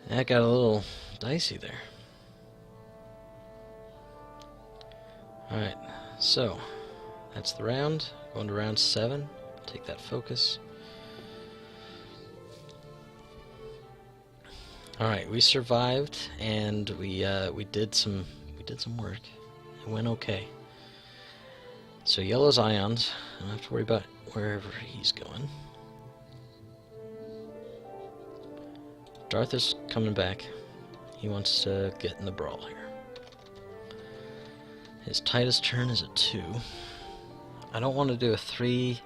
That got a little dicey there. Alright, so that's the round. Going to round 7. Take that focus. Alright, we survived, and we did some work, It went okay. So yellow's ions. I don't have to worry about wherever he's going. Darth is coming back. He wants to get in the brawl here. His tightest turn is a 2. I don't want to do a 3.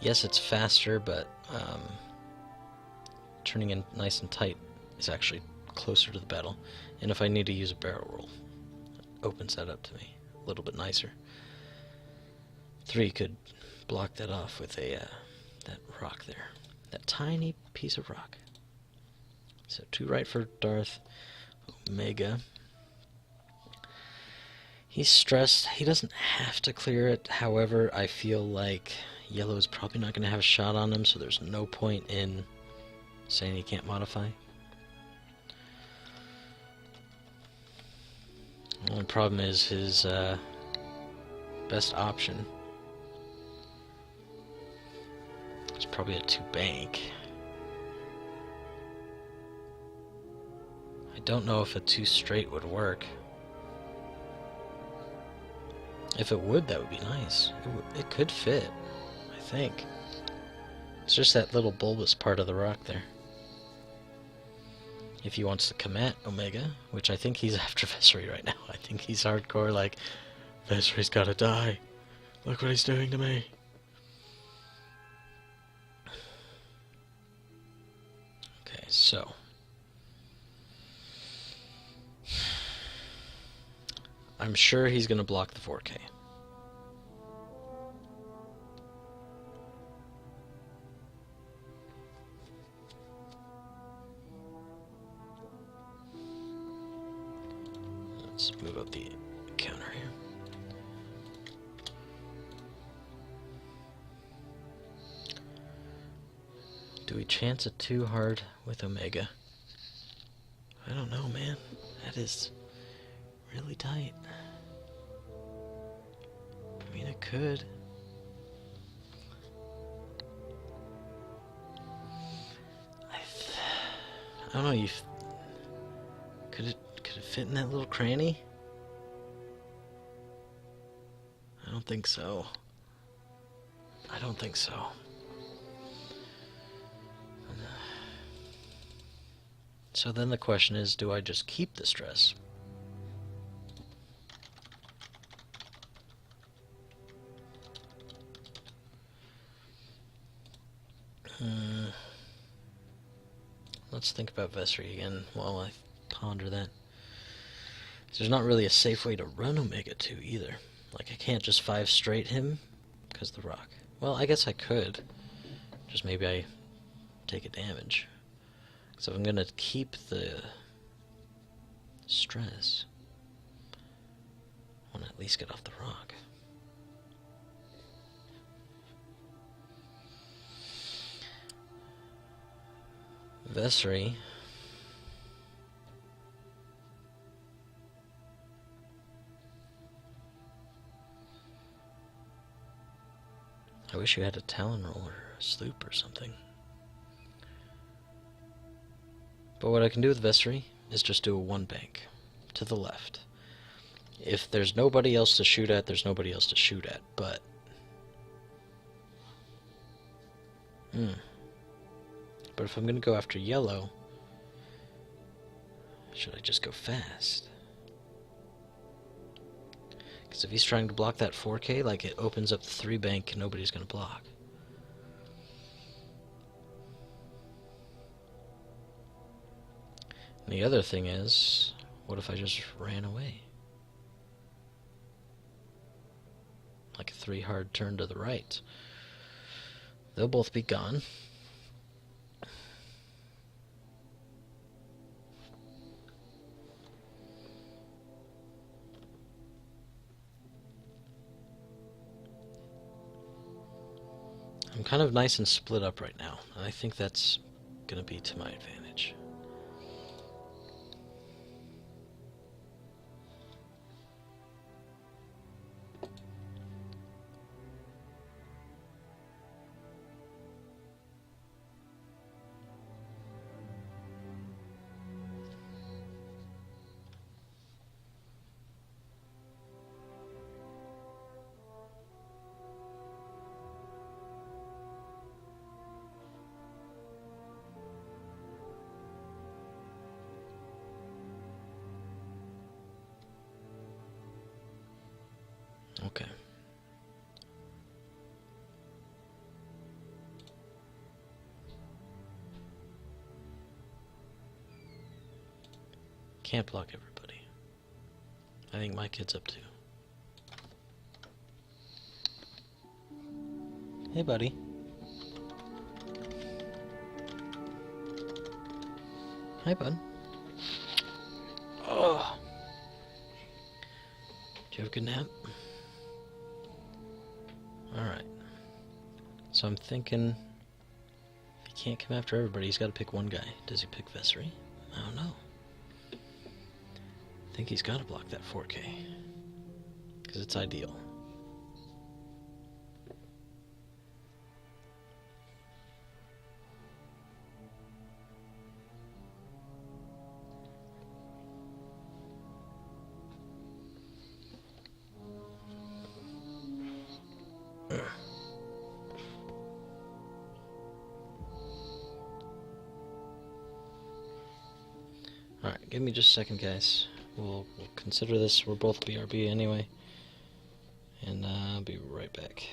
Yes, it's faster, but turning in nice and tight is actually closer to the battle. And if I need to use a barrel roll, it opens that up to me a little bit nicer. 3 could block that off with a that rock there. That tiny piece of rock. So 2 right for Darth Omega. He's stressed. He doesn't have to clear it. However, I feel like yellow is probably not going to have a shot on him, so there's no point in saying he can't modify. The only problem is his best option is probably a 2 bank. I don't know if a 2 straight would work. If it would, that would be nice. It could fit, I think. It's just that little bulbous part of the rock there. If he wants to come at Omega, which I think he's after Vessery right now. I think he's hardcore like, Vessery's gotta die. Look what he's doing to me. Okay, so. I'm sure he's gonna block the 4K. Let's move up the counter here. Do we chance a 2 hard with Omega? I don't know, man. That is really tight. I mean, it could. I don't know. Could it fit in that little cranny? I don't think so. I don't think so. So then the question is, do I just keep the stress? Let's think about Vessery again while I ponder that. There's not really a safe way to run Omega 2 either. Like, I can't just 5 straight him because the rock. Well, I guess I could. Just maybe I take a damage. So if I'm going to keep the stress, I want to at least get off the rock. Vessery. I wish you had a Talon roll or a sloop or something. But what I can do with Vessery is just do a 1 bank to the left. If there's nobody else to shoot at, there's nobody else to shoot at, but But if I'm going to go after yellow, should I just go fast? Because if he's trying to block that 4K, like, it opens up the 3 bank, nobody's going to block. And the other thing is, what if I just ran away? Like a 3 hard turn to the right. They'll both be gone. I'm kind of nice and split up right now, and I think that's going to be to my advantage. can't block everybody. I think my kid's up too. Hey, buddy. Hi, bud. Oh. Did you have a good nap? Alright. So I'm thinking, if he can't come after everybody, he's got to pick one guy. Does he pick Vessery? I don't know. I think he's got to block that 4K. Because it's ideal. Alright, give me just a second, guys. We'll consider this. We're both BRB anyway. And I'll be right back.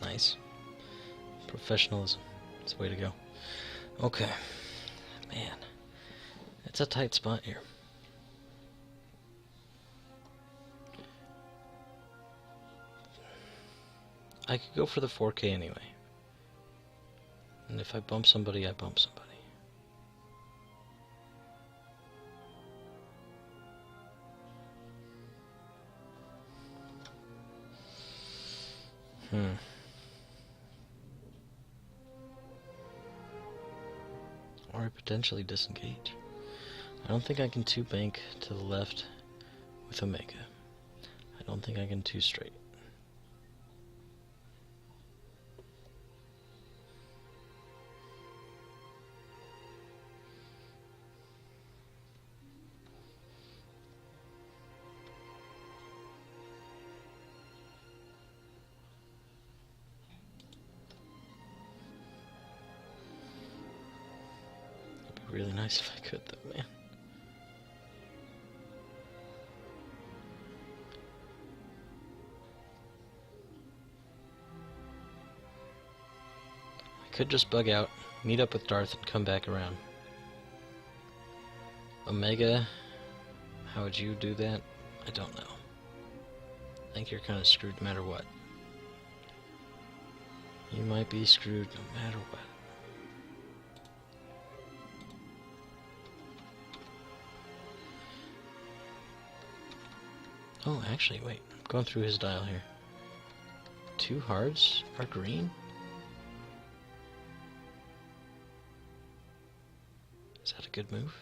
Nice. Professionalism. It's the way to go. Okay. Man. It's a tight spot here. I could go for the 4K anyway. And if I bump somebody, I bump somebody. Or potentially disengage. I don't think I can 2-bank to the left with Omega. I don't think I can 2 straight. Really nice if I could, though, man. I could just bug out, meet up with Darth, and come back around. Omega, how would you do that? I don't know. I think you're kind of screwed no matter what. You might be screwed no matter what. Oh, actually, wait. I'm going through his dial here. 2 hearts are green? Is that a good move?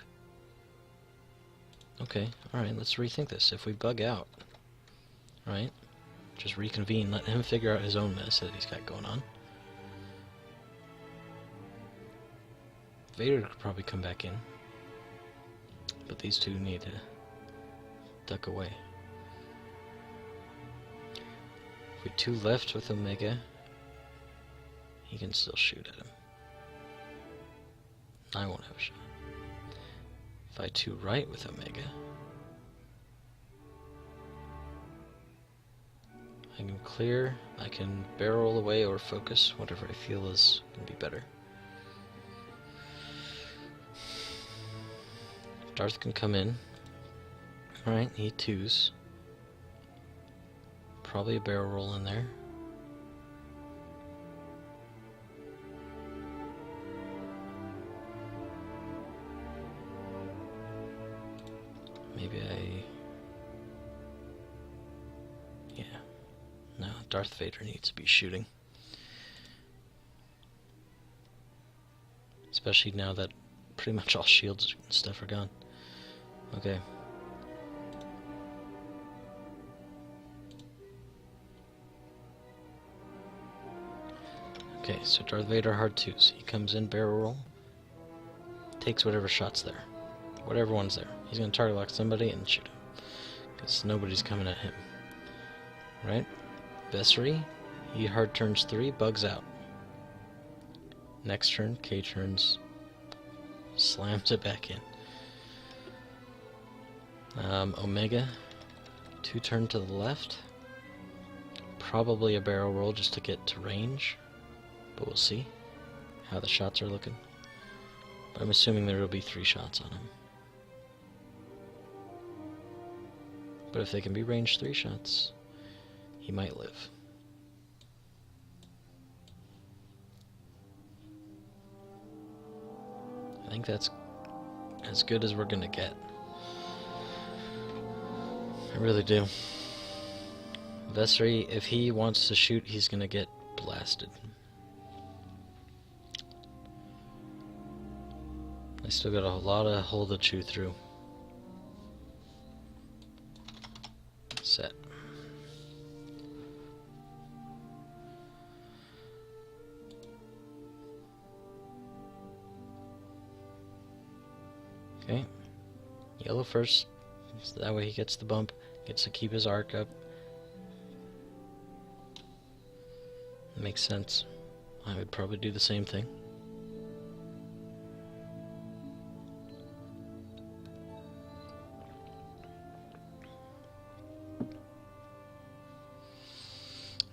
Okay, alright, let's rethink this. If we bug out, right, just reconvene, let him figure out his own mess that he's got going on. Vader could probably come back in. but these two need to duck away. If we 2 left with Omega, he can still shoot at him. I won't have a shot. If I 2 right with Omega, I can clear, I can barrel away or focus, whatever I feel is going to be better. Darth can come in. Alright, he 2s. Probably a barrel roll in there. Maybe yeah. No, Darth Vader needs to be shooting. Especially now that pretty much all shields and stuff are gone. Okay. Okay, so Darth Vader hard 2s. He comes in, barrel roll, takes whatever shot's there. Whatever one's there. He's going to target lock somebody and shoot him. Because nobody's coming at him. Right? Vessery, he hard turns 3, bugs out. Next turn, K turns, slams it back in. Omega, 2 turn to the left. Probably a barrel roll just to get to range. But we'll see how the shots are looking. But I'm assuming there will be 3 shots on him. But if they can be range 3 shots, he might live. I think that's as good as we're gonna get. I really do. Vessery, if he wants to shoot, he's gonna get blasted. I still got a lot of hole to chew through. Set. Okay. Yellow first, so that way he gets the bump, gets to keep his arc up. Makes sense. I would probably do the same thing.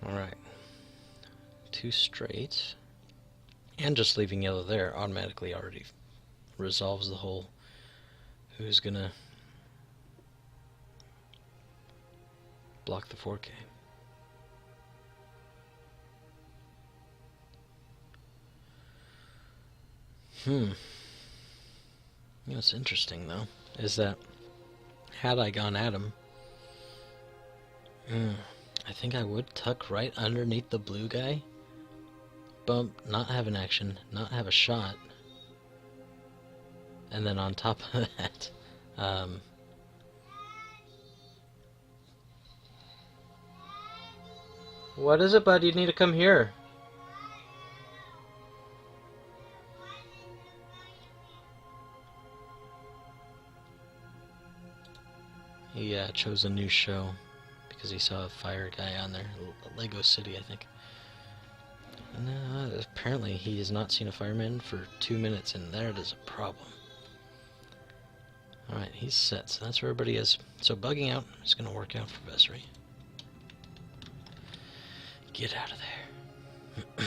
Alright. 2 straight. And just leaving yellow there automatically already resolves the whole who's gonna block the 4K. You know what's interesting though is that had I gone at him, I think I would tuck right underneath the blue guy, bump, not have an action, not have a shot, and then on top of that, what is it, bud? You need to come here. He chose a new show because he saw a fire guy on there, Lego City, I think. No, apparently he has not seen a fireman for 2 minutes, and that is a problem. Alright, he's set, so that's where everybody is. So bugging out is going to work out for Vessery. Get out of there.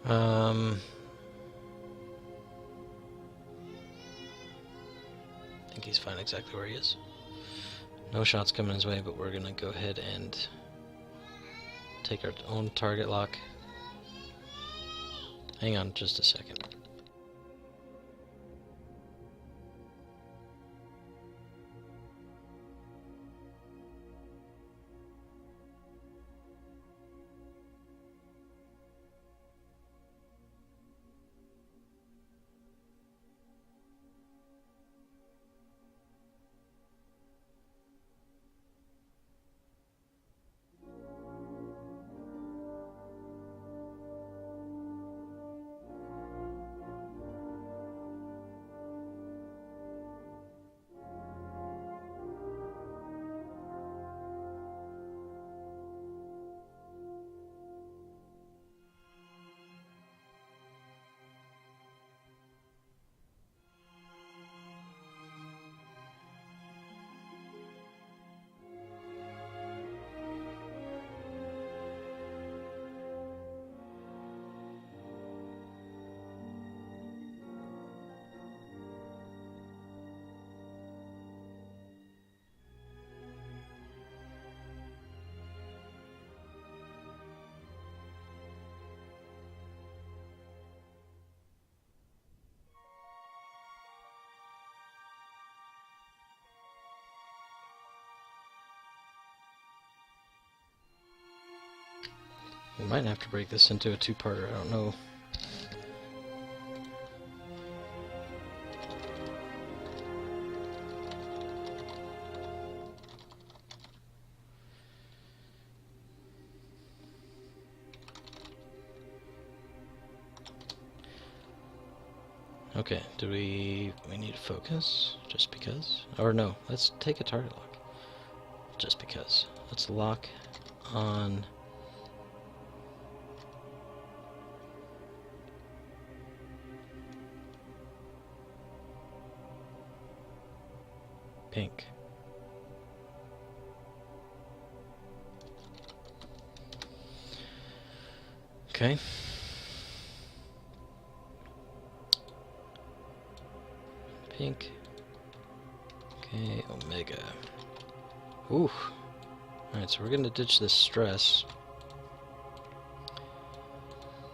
I think he's fine exactly where he is. No shots coming his way, but we're going to go ahead and take our own target lock. Hang on just a second. We might have to break this into a two-parter, I don't know. Okay, do we need to focus? Just because? Or no, let's take a target lock. Just because. Let's lock on pink. Okay. Pink. Okay, Omega. Ooh. Alright, so we're gonna ditch this stress.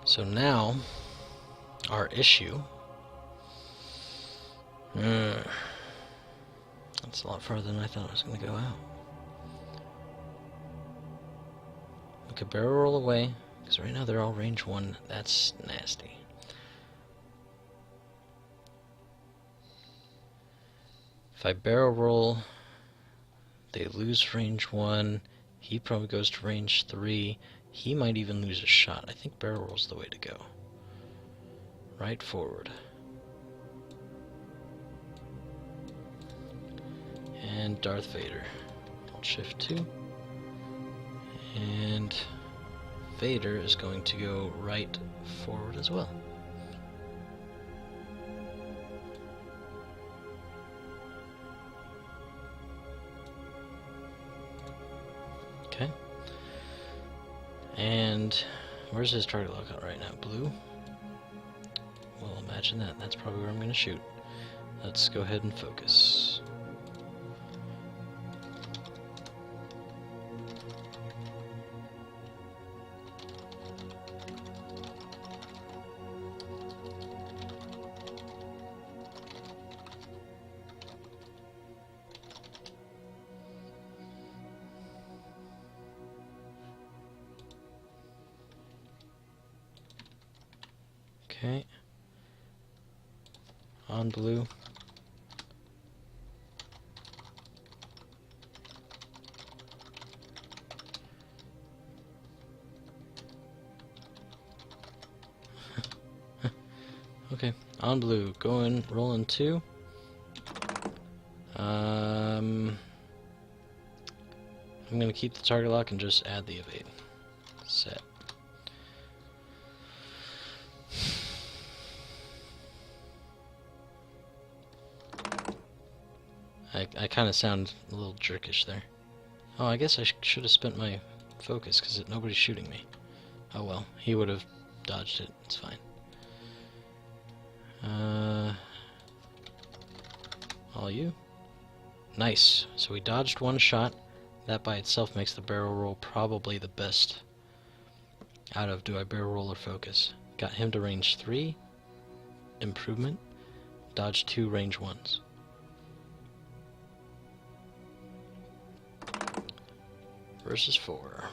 So now, our issue... That's a lot farther than I thought it was gonna go out. We could barrel roll away, because right now they're all range 1. That's nasty. If I barrel roll, they lose range 1. He probably goes to range 3. He might even lose a shot. I think barrel roll's the way to go. Right forward. And Darth Vader. Hold shift 2. And Vader is going to go right forward as well. Okay. And where's his target lock out right now? Blue? Well, imagine that. That's probably where I'm going to shoot. Let's go ahead and focus. Okay. On blue. Okay, on blue. Going, rolling 2. I'm gonna keep the target lock and just add the evade. Set. I kind of sound a little jerkish there. Oh, I guess I should have spent my focus because nobody's shooting me. Oh well, he would have dodged it. It's fine. All you. Nice. So we dodged one shot. That by itself makes the barrel roll probably the best out of do I barrel roll or focus. Got him to range 3. Improvement. Dodged 2 range 1s. Versus 4.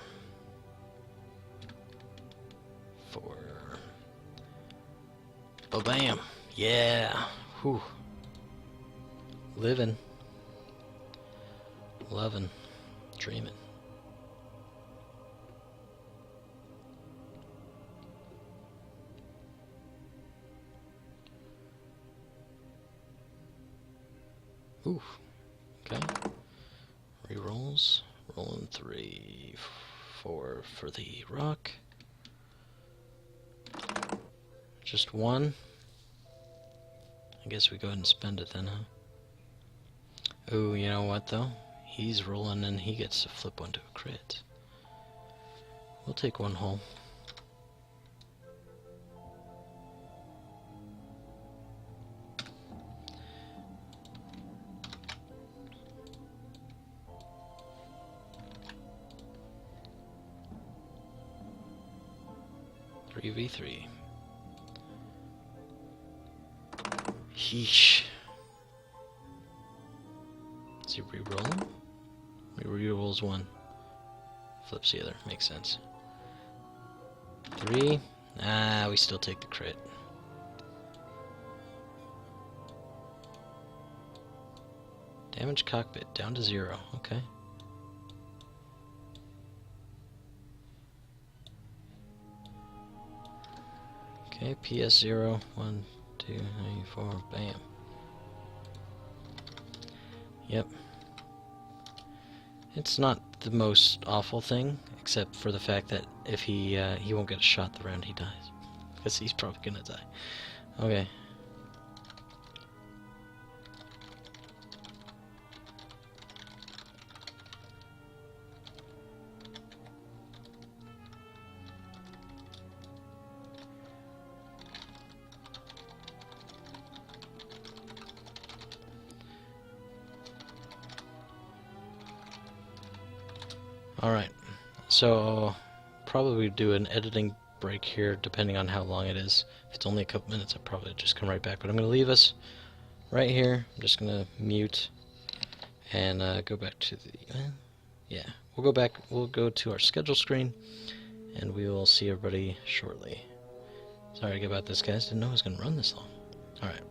4. Ba-bam! Yeah! Whew. Living. Loving. Dreaming. Ooh. Okay. Rerolls. Rolling 3, 4 for the rock. Just 1. I guess we go ahead and spend it then, huh? Ooh, you know what though? He's rolling and he gets to flip one to a crit. We'll take 1 hole. V3. Yeesh. Is he re-rolling? He re-rolls 1. Flips the other. Makes sense. 3. Ah, we still take the crit. Damage cockpit down to 0. Okay. Okay, PS 0, 1, 2, 3, 4, bam. Yep. It's not the most awful thing, except for the fact that if he won't get a shot the round he dies. Because he's probably gonna die. Okay. Alright, so probably do an editing break here depending on how long it is. If it's only a couple minutes, I'll probably just come right back. But I'm going to leave us right here. I'm just going to mute and go back to the... yeah, we'll go back. We'll go to our schedule screen and we will see everybody shortly. Sorry about this, guys. Didn't know it was going to run this long. Alright.